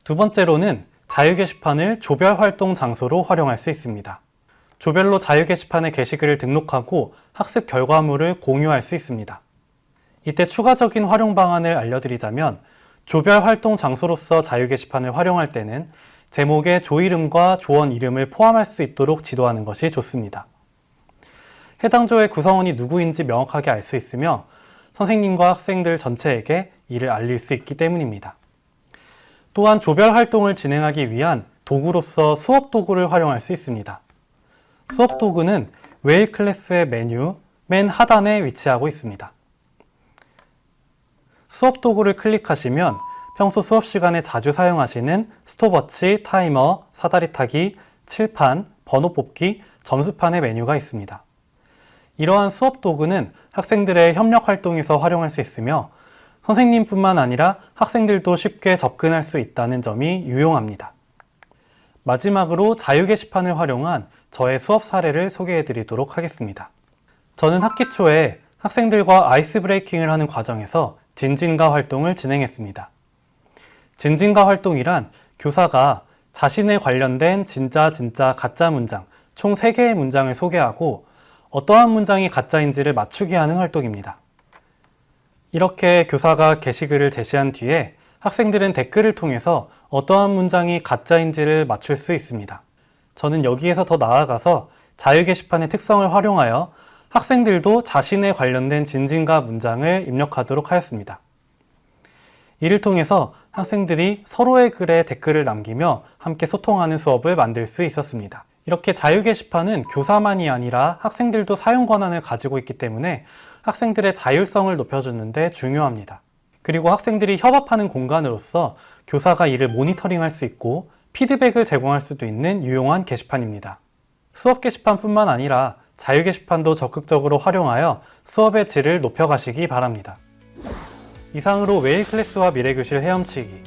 두 번째로는 자유 게시판을 조별 활동 장소로 활용할 수 있습니다. 조별로 자유 게시판에 게시글을 등록하고 학습 결과물을 공유할 수 있습니다. 이때 추가적인 활용 방안을 알려드리자면 조별 활동 장소로서 자유 게시판을 활용할 때는 제목에 조 이름과 조원 이름을 포함할 수 있도록 지도하는 것이 좋습니다. 해당 조의 구성원이 누구인지 명확하게 알 수 있으며 선생님과 학생들 전체에게 이를 알릴 수 있기 때문입니다. 또한 조별 활동을 진행하기 위한 도구로서 수업 도구를 활용할 수 있습니다. 수업 도구는 웨일 클래스의 메뉴 맨 하단에 위치하고 있습니다. 수업 도구를 클릭하시면 평소 수업 시간에 자주 사용하시는 스톱워치, 타이머, 사다리 타기, 칠판, 번호 뽑기, 점수판의 메뉴가 있습니다. 이러한 수업 도구는 학생들의 협력 활동에서 활용할 수 있으며 선생님뿐만 아니라 학생들도 쉽게 접근할 수 있다는 점이 유용합니다. 마지막으로 자유 게시판을 활용한 저의 수업 사례를 소개해 드리도록 하겠습니다. 저는 학기 초에 학생들과 아이스 브레이킹을 하는 과정에서 진진가 활동을 진행했습니다. 진진가 활동이란 교사가 자신에 관련된 진짜, 가짜 문장 총 3개의 문장을 소개하고 어떠한 문장이 가짜인지를 맞추게 하는 활동입니다. 이렇게 교사가 게시글을 제시한 뒤에 학생들은 댓글을 통해서 어떠한 문장이 가짜인지를 맞출 수 있습니다. 저는 여기에서 더 나아가서 자유 게시판의 특성을 활용하여 학생들도 자신에 관련된 진진가 문장을 입력하도록 하였습니다. 이를 통해서 학생들이 서로의 글에 댓글을 남기며 함께 소통하는 수업을 만들 수 있었습니다. 이렇게 자유 게시판은 교사만이 아니라 학생들도 사용 권한을 가지고 있기 때문에 학생들의 자율성을 높여주는 데 중요합니다. 그리고 학생들이 협업하는 공간으로서 교사가 이를 모니터링할 수 있고 피드백을 제공할 수도 있는 유용한 게시판입니다. 수업 게시판뿐만 아니라 자유 게시판도 적극적으로 활용하여 수업의 질을 높여가시기 바랍니다. 이상으로 웨일 클래스와 미래교실 헤엄치기,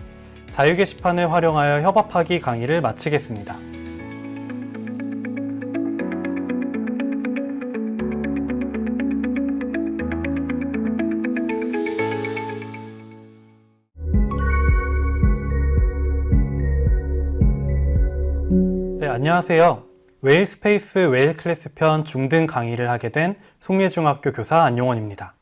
자유 게시판을 활용하여 협업하기 강의를 마치겠습니다. 네, 안녕하세요. 웨일 스페이스 웨일 클래스 편 중등 강의를 하게 된 송례중학교 교사 안용원입니다.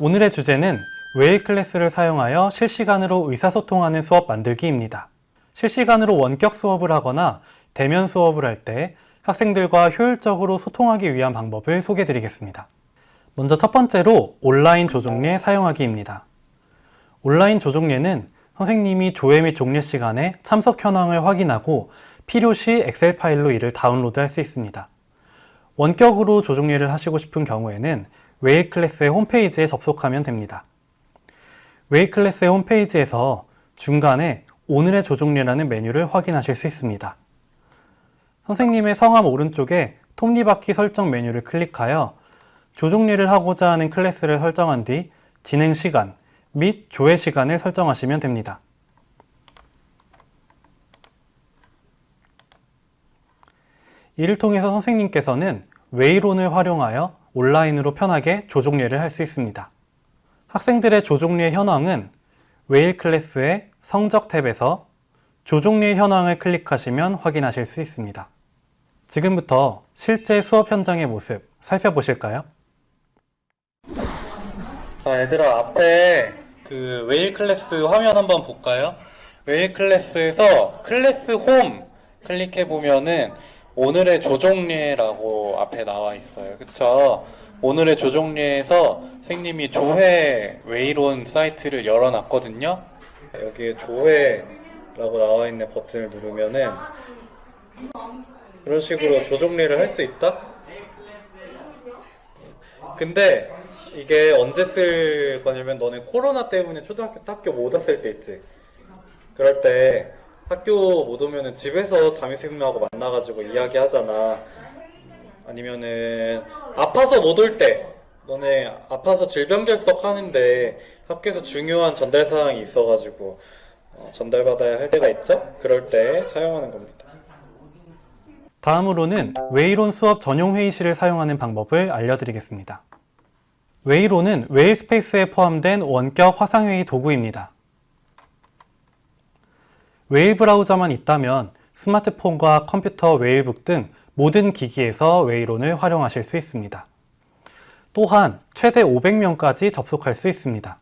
오늘의 주제는 웨일 클래스를 사용하여 실시간으로 의사소통하는 수업 만들기입니다. 실시간으로 원격 수업을 하거나 대면 수업을 할 때 학생들과 효율적으로 소통하기 위한 방법을 소개해 드리겠습니다. 먼저 첫 번째로 온라인 조종례 사용하기입니다. 온라인 조종례는 선생님이 조회 및 종례 시간에 참석 현황을 확인하고 필요시 엑셀 파일로 이를 다운로드할 수 있습니다. 원격으로 조종례를 하시고 싶은 경우에는 웨일 클래스의 홈페이지에 접속하면 됩니다. 웨일 클래스의 홈페이지에서 중간에 오늘의 조종례라는 메뉴를 확인하실 수 있습니다. 선생님의 성함 오른쪽에 톱니바퀴 설정 메뉴를 클릭하여 조종례를 하고자 하는 클래스를 설정한 뒤 진행 시간 및 조회 시간을 설정하시면 됩니다. 이를 통해서 선생님께서는 웨일온을 활용하여 온라인으로 편하게 조종례를 할 수 있습니다. 학생들의 조종례 현황은 웨일 클래스의 성적 탭에서 조종례 현황을 클릭하시면 확인하실 수 있습니다. 지금부터 실제 수업 현장의 모습 살펴보실까요? 자, 얘들아, 앞에 그 웨일 클래스 화면 한번 볼까요? 웨일 클래스에서 클래스 홈 클릭해보면은 오늘의 조종례라고 앞에 나와 있어요. 그쵸? 오늘의 조종례에서 선생님이 조회 웨일온 사이트를 열어놨거든요. 여기에 조회라고 나와 있는 버튼을 누르면은 이런 식으로 조종례를 할 수 있다? 근데 이게 언제 쓸 거냐면 너네 코로나 때문에 초등학교 때 학교 못 왔을 때 있지? 그럴 때 학교 못 오면은 집에서 담임선생님하고 만나가지고 이야기하잖아. 아니면은 아파서 못 올 때, 너네 아파서 질병 결석 하는데 학교에서 중요한 전달 사항이 있어가지고 전달받아야 할 때가 있죠? 그럴 때 사용하는 겁니다. 다음으로는 웨일온 수업 전용 회의실을 사용하는 방법을 알려드리겠습니다. 웨일온은 웨일 스페이스에 포함된 원격 화상회의 도구입니다. 웨일 브라우저만 있다면 스마트폰과 컴퓨터 웨일북 등 모든 기기에서 웨이론을 활용하실 수 있습니다. 또한 최대 500명까지 접속할 수 있습니다.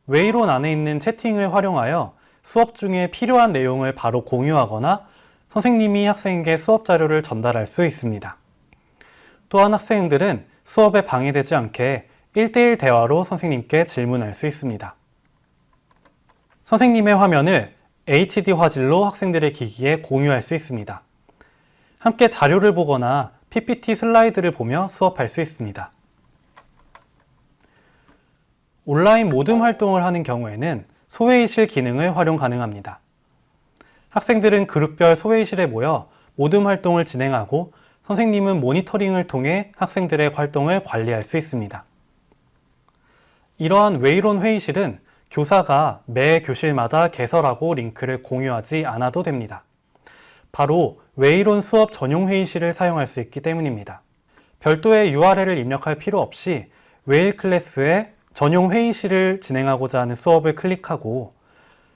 웨이론 안에 있는 채팅을 활용하여 수업 중에 필요한 내용을 바로 공유하거나 선생님이 학생에게 수업 자료를 전달할 수 있습니다. 또한 학생들은 수업에 방해되지 않게 1대1 대화로 선생님께 질문할 수 있습니다. 선생님의 화면을 HD 화질로 학생들의 기기에 공유할 수 있습니다. 함께 자료를 보거나 PPT 슬라이드를 보며 수업할 수 있습니다. 온라인 모듬 활동을 하는 경우에는 소회의실 기능을 활용 가능합니다. 학생들은 그룹별 소회의실에 모여 모듬 활동을 진행하고 선생님은 모니터링을 통해 학생들의 활동을 관리할 수 있습니다. 이러한 웨이론 회의실은 교사가 매 교실마다 개설하고 링크를 공유하지 않아도 됩니다. 바로 웨이론 수업 전용 회의실을 사용할 수 있기 때문입니다. 별도의 URL을 입력할 필요 없이 웨일 클래스의 전용 회의실을 진행하고자 하는 수업을 클릭하고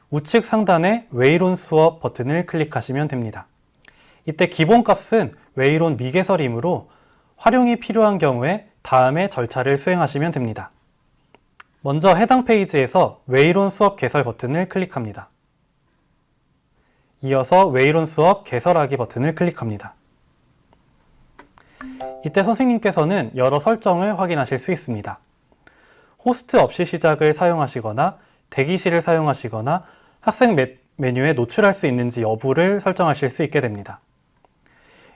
우측 상단에 웨이론 수업 버튼을 클릭하시면 됩니다. 이때 기본값은 웨이론 미개설이므로 활용이 필요한 경우에 다음의 절차를 수행하시면 됩니다. 먼저 해당 페이지에서 웨이론 수업 개설 버튼을 클릭합니다. 이어서 웨이론 수업 개설하기 버튼을 클릭합니다. 이때 선생님께서는 여러 설정을 확인하실 수 있습니다. 호스트 없이 시작을 사용하시거나 대기실을 사용하시거나 학생 메뉴에 노출할 수 있는지 여부를 설정하실 수 있게 됩니다.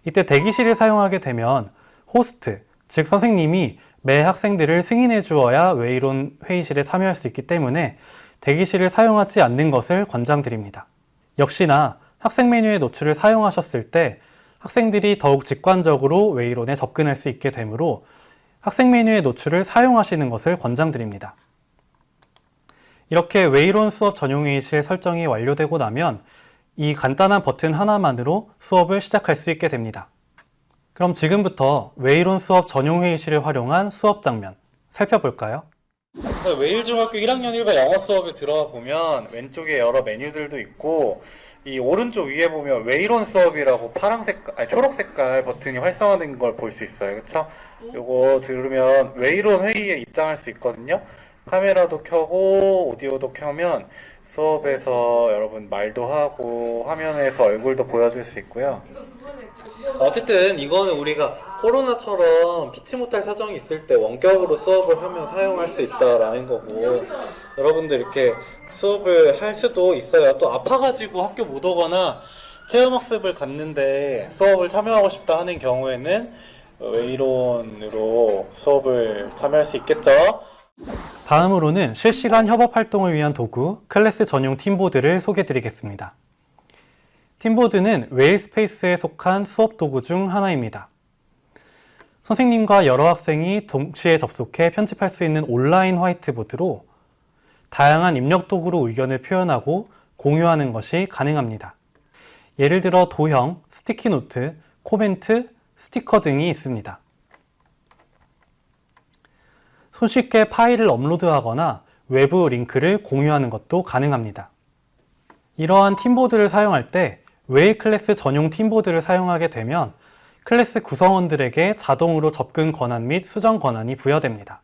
이때 대기실을 사용하게 되면 호스트, 즉 선생님이 매 학생들을 승인해 주어야 웨이론 회의실에 참여할 수 있기 때문에 대기실을 사용하지 않는 것을 권장드립니다. 역시나 학생 메뉴의 노출을 사용하셨을 때 학생들이 더욱 직관적으로 웨이론에 접근할 수 있게 되므로 학생 메뉴의 노출을 사용하시는 것을 권장드립니다. 이렇게 웨이론 수업 전용 회의실 설정이 완료되고 나면 이 간단한 버튼 하나만으로 수업을 시작할 수 있게 됩니다. 그럼 지금부터 웨이론 수업 전용 회의실을 활용한 수업 장면 살펴볼까요? 웨일중학교 1학년 1반 영어 수업에 들어가 보면 왼쪽에 여러 메뉴들도 있고 이 오른쪽 위에 보면 웨이론 수업이라고 초록 색깔 버튼이 활성화된 걸 볼 수 있어요. 그쵸? 요거 들으면 웨이론 회의에 입장할 수 있거든요. 카메라도 켜고 오디오도 켜면 수업에서 여러분 말도 하고 화면에서 얼굴도 보여줄 수 있고요. 어쨌든 이거는 우리가 코로나처럼 피치 못할 사정이 있을 때 원격으로 수업을 하면 사용할 수 있다라는 거고, 여러분들 이렇게 수업을 할 수도 있어요. 또 아파가지고 학교 못 오거나 체험학습을 갔는데 수업을 참여하고 싶다 하는 경우에는 웨이론으로 수업을 참여할 수 있겠죠. 다음으로는 실시간 협업 활동을 위한 도구 클래스 전용 팀보드를 소개해 드리겠습니다. 팀보드는 웨일스페이스에 속한 수업 도구 중 하나입니다. 선생님과 여러 학생이 동시에 접속해 편집할 수 있는 온라인 화이트보드로 다양한 입력 도구로 의견을 표현하고 공유하는 것이 가능합니다. 예를 들어 도형, 스티키노트, 코멘트, 스티커 등이 있습니다. 손쉽게 파일을 업로드하거나 외부 링크를 공유하는 것도 가능합니다. 이러한 팀보드를 사용할 때 웨일 클래스 전용 팀보드를 사용하게 되면 클래스 구성원들에게 자동으로 접근 권한 및 수정 권한이 부여됩니다.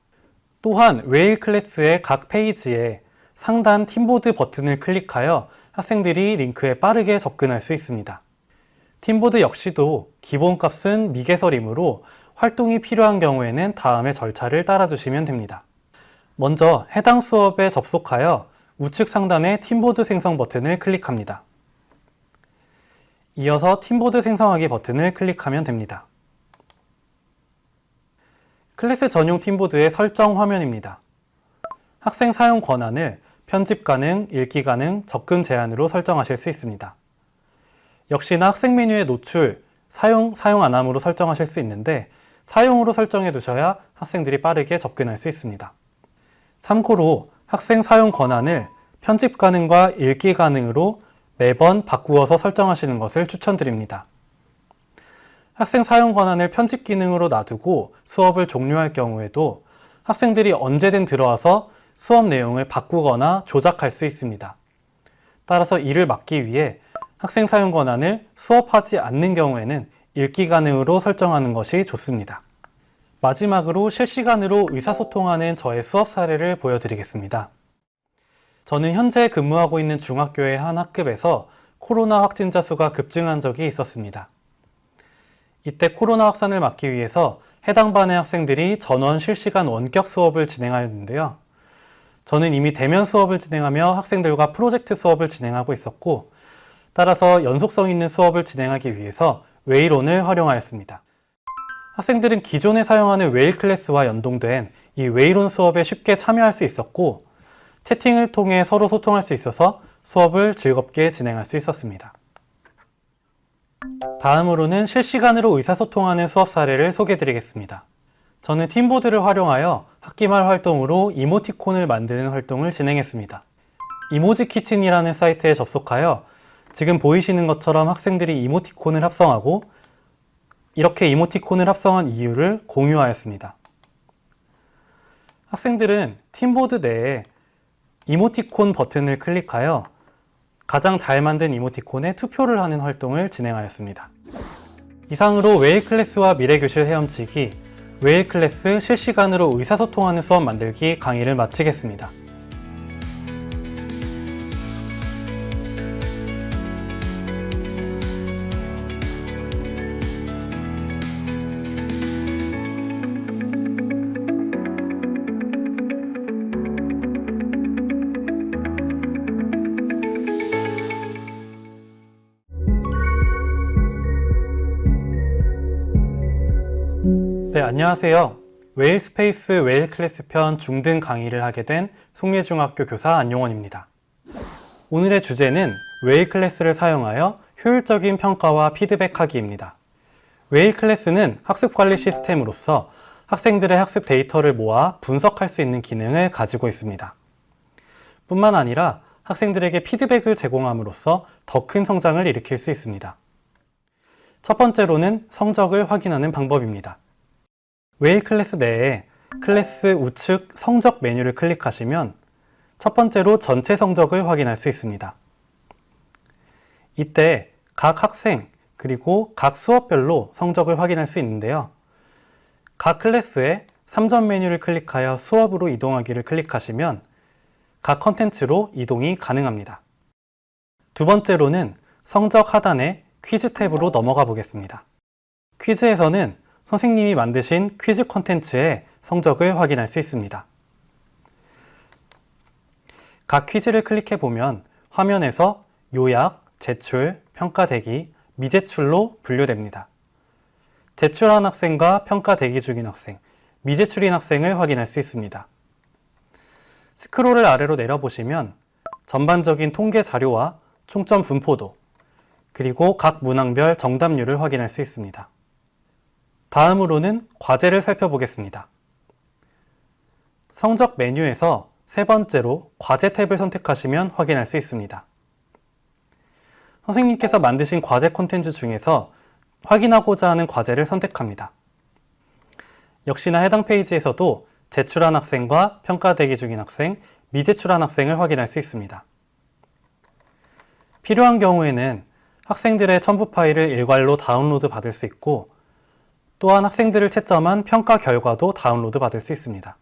또한 웨일 클래스의 각 페이지에 상단 팀보드 버튼을 클릭하여 학생들이 링크에 빠르게 접근할 수 있습니다. 팀보드 역시도 기본값은 미개설이므로 활동이 필요한 경우에는 다음의 절차를 따라주시면 됩니다. 먼저 해당 수업에 접속하여 우측 상단의 팀보드 생성 버튼을 클릭합니다. 이어서 팀보드 생성하기 버튼을 클릭하면 됩니다. 클래스 전용 팀보드의 설정 화면입니다. 학생 사용 권한을 편집 가능, 읽기 가능, 접근 제한으로 설정하실 수 있습니다. 역시나 학생 메뉴의 노출, 사용 안함으로 설정하실 수 있는데 사용으로 설정해 두셔야 학생들이 빠르게 접근할 수 있습니다. 참고로 학생 사용 권한을 편집 가능과 읽기 가능으로 매번 바꾸어서 설정하시는 것을 추천드립니다. 학생 사용 권한을 편집 기능으로 놔두고 수업을 종료할 경우에도 학생들이 언제든 들어와서 수업 내용을 바꾸거나 조작할 수 있습니다. 따라서 이를 막기 위해 학생 사용 권한을 수업하지 않는 경우에는 읽기 가능으로 설정하는 것이 좋습니다. 마지막으로 실시간으로 의사소통하는 저의 수업 사례를 보여드리겠습니다. 저는 현재 근무하고 있는 중학교의 한 학급에서 코로나 확진자 수가 급증한 적이 있었습니다. 이때 코로나 확산을 막기 위해서 해당 반의 학생들이 전원 실시간 원격 수업을 진행하였는데요. 저는 이미 대면 수업을 진행하며 학생들과 프로젝트 수업을 진행하고 있었고, 따라서 연속성 있는 수업을 진행하기 위해서 웨이론을 활용하였습니다. 학생들은 기존에 사용하는 웨일 클래스와 연동된 이 웨이론 수업에 쉽게 참여할 수 있었고, 채팅을 통해 서로 소통할 수 있어서 수업을 즐겁게 진행할 수 있었습니다. 다음으로는 실시간으로 의사소통하는 수업 사례를 소개해드리겠습니다. 저는 팀보드를 활용하여 학기말 활동으로 이모티콘을 만드는 활동을 진행했습니다. 이모지 키친이라는 사이트에 접속하여 지금 보이시는 것처럼 학생들이 이모티콘을 합성하고, 이렇게 이모티콘을 합성한 이유를 공유하였습니다. 학생들은 팀보드 내에 이모티콘 버튼을 클릭하여 가장 잘 만든 이모티콘에 투표를 하는 활동을 진행하였습니다. 이상으로 웨일 클래스와 미래교실 헤엄치기, 웨일 클래스 실시간으로 의사소통하는 수업 만들기 강의를 마치겠습니다. 네, 안녕하세요. 웨일 스페이스 웨일 클래스 편 중등 강의를 하게 된 송례중학교 교사 안용원입니다. 오늘의 주제는 웨일 클래스를 사용하여 효율적인 평가와 피드백하기입니다. 웨일 클래스는 학습 관리 시스템으로서 학생들의 학습 데이터를 모아 분석할 수 있는 기능을 가지고 있습니다. 뿐만 아니라 학생들에게 피드백을 제공함으로써 더 큰 성장을 일으킬 수 있습니다. 첫 번째로는 성적을 확인하는 방법입니다. 웨일 클래스 내에 클래스 우측 성적 메뉴를 클릭하시면 첫 번째로 전체 성적을 확인할 수 있습니다. 이때 각 학생 그리고 각 수업별로 성적을 확인할 수 있는데요. 각 클래스에 3점 메뉴를 클릭하여 수업으로 이동하기를 클릭하시면 각 컨텐츠로 이동이 가능합니다. 두 번째로는 성적 하단의 퀴즈 탭으로 넘어가 보겠습니다. 퀴즈에서는 선생님이 만드신 퀴즈 콘텐츠의 성적을 확인할 수 있습니다. 각 퀴즈를 클릭해 보면 화면에서 요약, 제출, 평가 대기, 미제출로 분류됩니다. 제출한 학생과 평가 대기 중인 학생, 미제출인 학생을 확인할 수 있습니다. 스크롤을 아래로 내려보시면 전반적인 통계 자료와 총점 분포도, 그리고 각 문항별 정답률을 확인할 수 있습니다. 다음으로는 과제를 살펴보겠습니다. 성적 메뉴에서 세 번째로 과제 탭을 선택하시면 확인할 수 있습니다. 선생님께서 만드신 과제 콘텐츠 중에서 확인하고자 하는 과제를 선택합니다. 역시나 해당 페이지에서도 제출한 학생과 평가 대기 중인 학생, 미제출한 학생을 확인할 수 있습니다. 필요한 경우에는 학생들의 첨부 파일을 일괄로 다운로드 받을 수 있고, 또한 학생들을 채점한 평가 결과도 다운로드 받을 수 있습니다.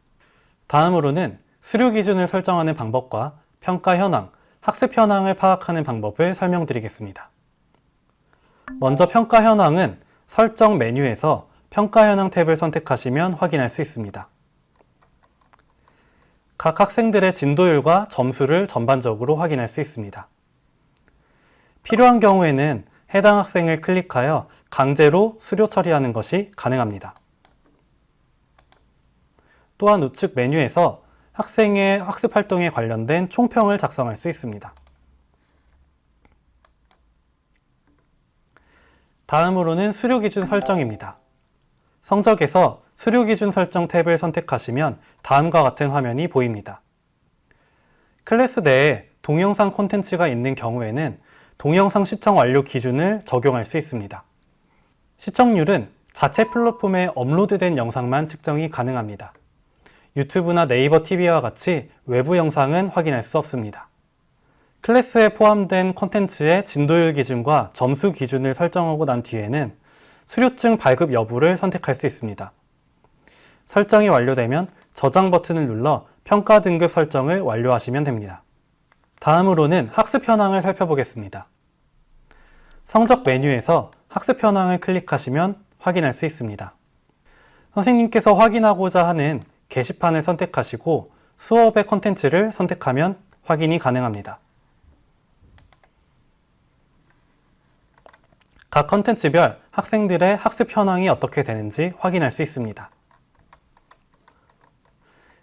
다음으로는 수료 기준을 설정하는 방법과 평가 현황, 학습 현황을 파악하는 방법을 설명드리겠습니다. 먼저 평가 현황은 설정 메뉴에서 평가 현황 탭을 선택하시면 확인할 수 있습니다. 각 학생들의 진도율과 점수를 전반적으로 확인할 수 있습니다. 필요한 경우에는 해당 학생을 클릭하여 강제로 수료 처리하는 것이 가능합니다. 또한 우측 메뉴에서 학생의 학습 활동에 관련된 총평을 작성할 수 있습니다. 다음으로는 수료 기준 설정입니다. 성적에서 수료 기준 설정 탭을 선택하시면 다음과 같은 화면이 보입니다. 클래스 내에 동영상 콘텐츠가 있는 경우에는 동영상 시청 완료 기준을 적용할 수 있습니다. 시청률은 자체 플랫폼에 업로드된 영상만 측정이 가능합니다. 유튜브나 네이버 TV와 같이 외부 영상은 확인할 수 없습니다. 클래스에 포함된 콘텐츠의 진도율 기준과 점수 기준을 설정하고 난 뒤에는 수료증 발급 여부를 선택할 수 있습니다. 설정이 완료되면 저장 버튼을 눌러 평가 등급 설정을 완료하시면 됩니다. 다음으로는 학습 현황을 살펴보겠습니다. 성적 메뉴에서 학습 현황을 클릭하시면 확인할 수 있습니다. 선생님께서 확인하고자 하는 게시판을 선택하시고 수업의 콘텐츠를 선택하면 확인이 가능합니다. 각 콘텐츠별 학생들의 학습 현황이 어떻게 되는지 확인할 수 있습니다.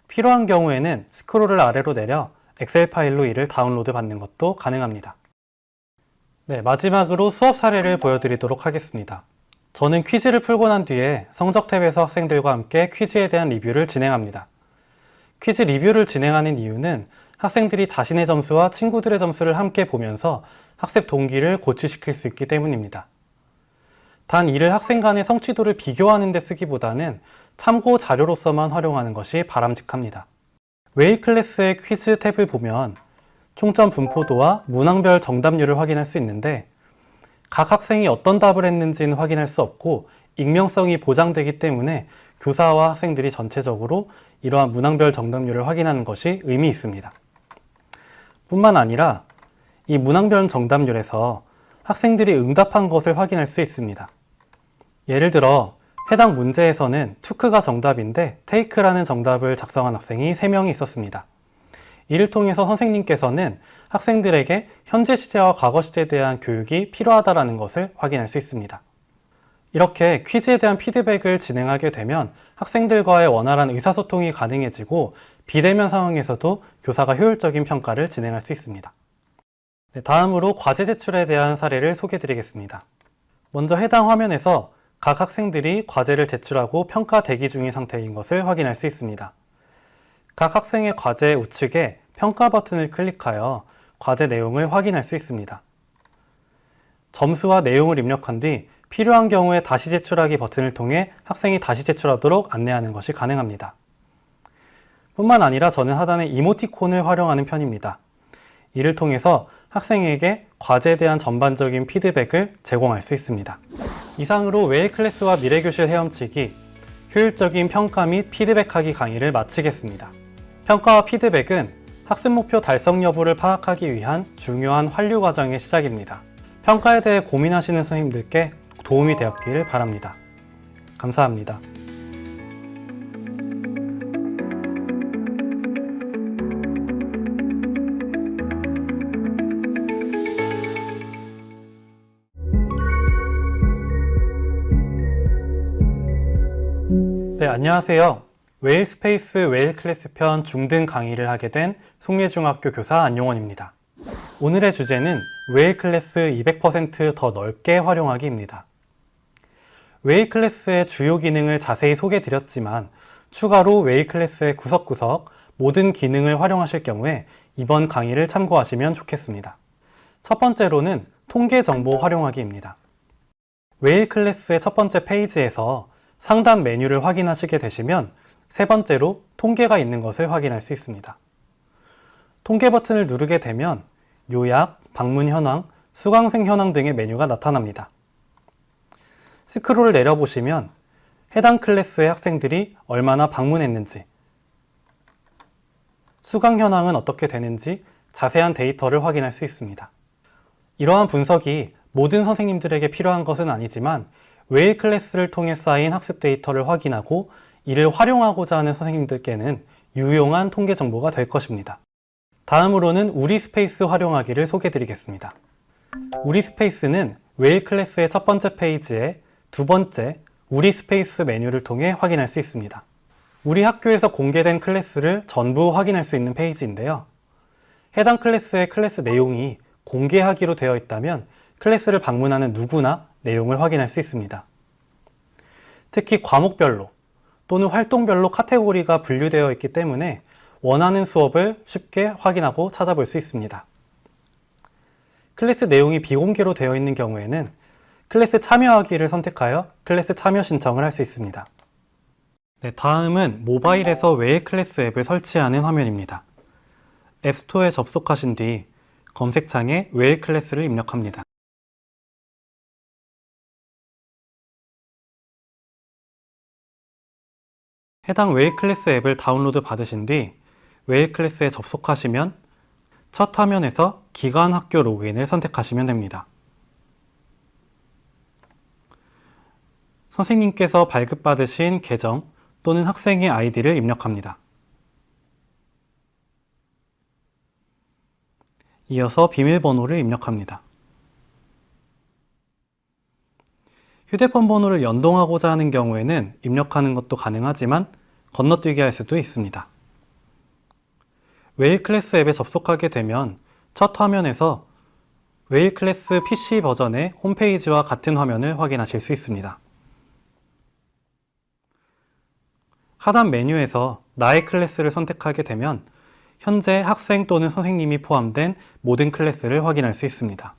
필요한 경우에는 스크롤을 아래로 내려 엑셀 파일로 이를 다운로드 받는 것도 가능합니다. 네, 마지막으로 수업 사례를 보여드리도록 하겠습니다. 저는 퀴즈를 풀고 난 뒤에 성적 탭에서 학생들과 함께 퀴즈에 대한 리뷰를 진행합니다. 퀴즈 리뷰를 진행하는 이유는 학생들이 자신의 점수와 친구들의 점수를 함께 보면서 학습 동기를 고취시킬 수 있기 때문입니다. 단 이를 학생 간의 성취도를 비교하는 데 쓰기보다는 참고 자료로서만 활용하는 것이 바람직합니다. 웨일 클래스의 퀴즈 탭을 보면 총점 분포도와 문항별 정답률을 확인할 수 있는데 각 학생이 어떤 답을 했는지는 확인할 수 없고 익명성이 보장되기 때문에 교사와 학생들이 전체적으로 이러한 문항별 정답률을 확인하는 것이 의미 있습니다. 뿐만 아니라 이 문항별 정답률에서 학생들이 응답한 것을 확인할 수 있습니다. 예를 들어 해당 문제에서는 투크가 정답인데 테이크라는 정답을 작성한 학생이 3명이 있었습니다. 이를 통해서 선생님께서는 학생들에게 현재 시제와 과거 시제에 대한 교육이 필요하다는 것을 확인할 수 있습니다. 이렇게 퀴즈에 대한 피드백을 진행하게 되면 학생들과의 원활한 의사소통이 가능해지고 비대면 상황에서도 교사가 효율적인 평가를 진행할 수 있습니다. 네, 다음으로 과제 제출에 대한 사례를 소개해 드리겠습니다. 먼저 해당 화면에서 각 학생들이 과제를 제출하고 평가 대기 중인 상태인 것을 확인할 수 있습니다. 각 학생의 과제 우측에 평가 버튼을 클릭하여 과제 내용을 확인할 수 있습니다. 점수와 내용을 입력한 뒤 필요한 경우에 다시 제출하기 버튼을 통해 학생이 다시 제출하도록 안내하는 것이 가능합니다. 뿐만 아니라 저는 하단에 이모티콘을 활용하는 편입니다. 이를 통해서 학생에게 과제에 대한 전반적인 피드백을 제공할 수 있습니다. 이상으로 웨일 클래스와 미래교실 헤엄치기, 효율적인 평가 및 피드백하기 강의를 마치겠습니다. 평가와 피드백은 학습 목표 달성 여부를 파악하기 위한 중요한 환류 과정의 시작입니다. 평가에 대해 고민하시는 선생님들께 도움이 되었기를 바랍니다. 감사합니다. 네, 안녕하세요. 웨일 스페이스 웨일 클래스 편 중등 강의를 하게 된 송례중학교 교사 안용원입니다. 오늘의 주제는 웨일 클래스 200% 더 넓게 활용하기입니다. 웨일 클래스의 주요 기능을 자세히 소개해 드렸지만 추가로 웨일 클래스의 구석구석 모든 기능을 활용하실 경우에 이번 강의를 참고하시면 좋겠습니다. 첫 번째로는 통계 정보 활용하기입니다. 웨일 클래스의 첫 번째 페이지에서 상단 메뉴를 확인하시게 되시면 세 번째로 통계가 있는 것을 확인할 수 있습니다. 통계 버튼을 누르게 되면 요약, 방문 현황, 수강생 현황 등의 메뉴가 나타납니다. 스크롤을 내려보시면 해당 클래스의 학생들이 얼마나 방문했는지, 수강 현황은 어떻게 되는지 자세한 데이터를 확인할 수 있습니다. 이러한 분석이 모든 선생님들에게 필요한 것은 아니지만 웨일 클래스를 통해 쌓인 학습 데이터를 확인하고 이를 활용하고자 하는 선생님들께는 유용한 통계 정보가 될 것입니다. 다음으로는 우리 스페이스 활용하기를 소개해 드리겠습니다. 우리 스페이스는 웨일 클래스의 첫 번째 페이지에 두 번째 우리 스페이스 메뉴를 통해 확인할 수 있습니다. 우리 학교에서 공개된 클래스를 전부 확인할 수 있는 페이지인데요. 해당 클래스의 클래스 내용이 공개하기로 되어 있다면 클래스를 방문하는 누구나 내용을 확인할 수 있습니다. 특히 과목별로 또는 활동별로 카테고리가 분류되어 있기 때문에 원하는 수업을 쉽게 확인하고 찾아볼 수 있습니다. 클래스 내용이 비공개로 되어 있는 경우에는 클래스 참여하기를 선택하여 클래스 참여 신청을 할 수 있습니다. 네, 다음은 모바일에서 웨일 클래스 앱을 설치하는 화면입니다. 앱스토어에 접속하신 뒤 검색창에 웨일 클래스를 입력합니다. 해당 웨일 클래스 앱을 다운로드 받으신 뒤 웨일 클래스에 접속하시면 첫 화면에서 기관 학교 로그인을 선택하시면 됩니다. 선생님께서 발급받으신 계정 또는 학생의 아이디를 입력합니다. 이어서 비밀번호를 입력합니다. 휴대폰 번호를 연동하고자 하는 경우에는 입력하는 것도 가능하지만 건너뛰기 할 수도 있습니다. 웨일 클래스 앱에 접속하게 되면 첫 화면에서 웨일 클래스 PC 버전의 홈페이지와 같은 화면을 확인하실 수 있습니다. 하단 메뉴에서 나의 클래스를 선택하게 되면 현재 학생 또는 선생님이 포함된 모든 클래스를 확인할 수 있습니다.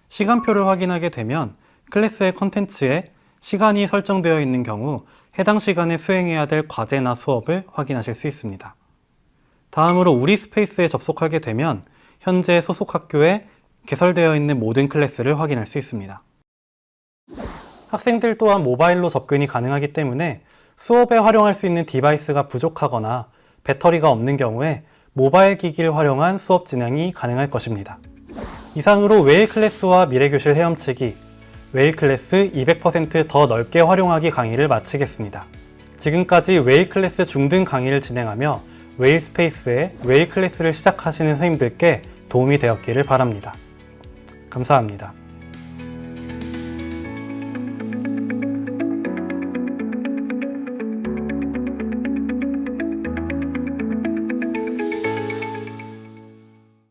시간표를 확인하게 되면 클래스의 컨텐츠에 시간이 설정되어 있는 경우 해당 시간에 수행해야 될 과제나 수업을 확인하실 수 있습니다. 다음으로 우리 스페이스에 접속하게 되면 현재 소속 학교에 개설되어 있는 모든 클래스를 확인할 수 있습니다. 학생들 또한 모바일로 접근이 가능하기 때문에 수업에 활용할 수 있는 디바이스가 부족하거나 배터리가 없는 경우에 모바일 기기를 활용한 수업 진행이 가능할 것입니다. 이상으로 웨일 클래스와 미래교실 헤엄치기, 웨일 클래스 200% 더 넓게 활용하기 강의를 마치겠습니다. 지금까지 웨일 클래스 중등 강의를 진행하며 웨일 스페이스에 웨일 클래스를 시작하시는 선생님들께 도움이 되었기를 바랍니다. 감사합니다.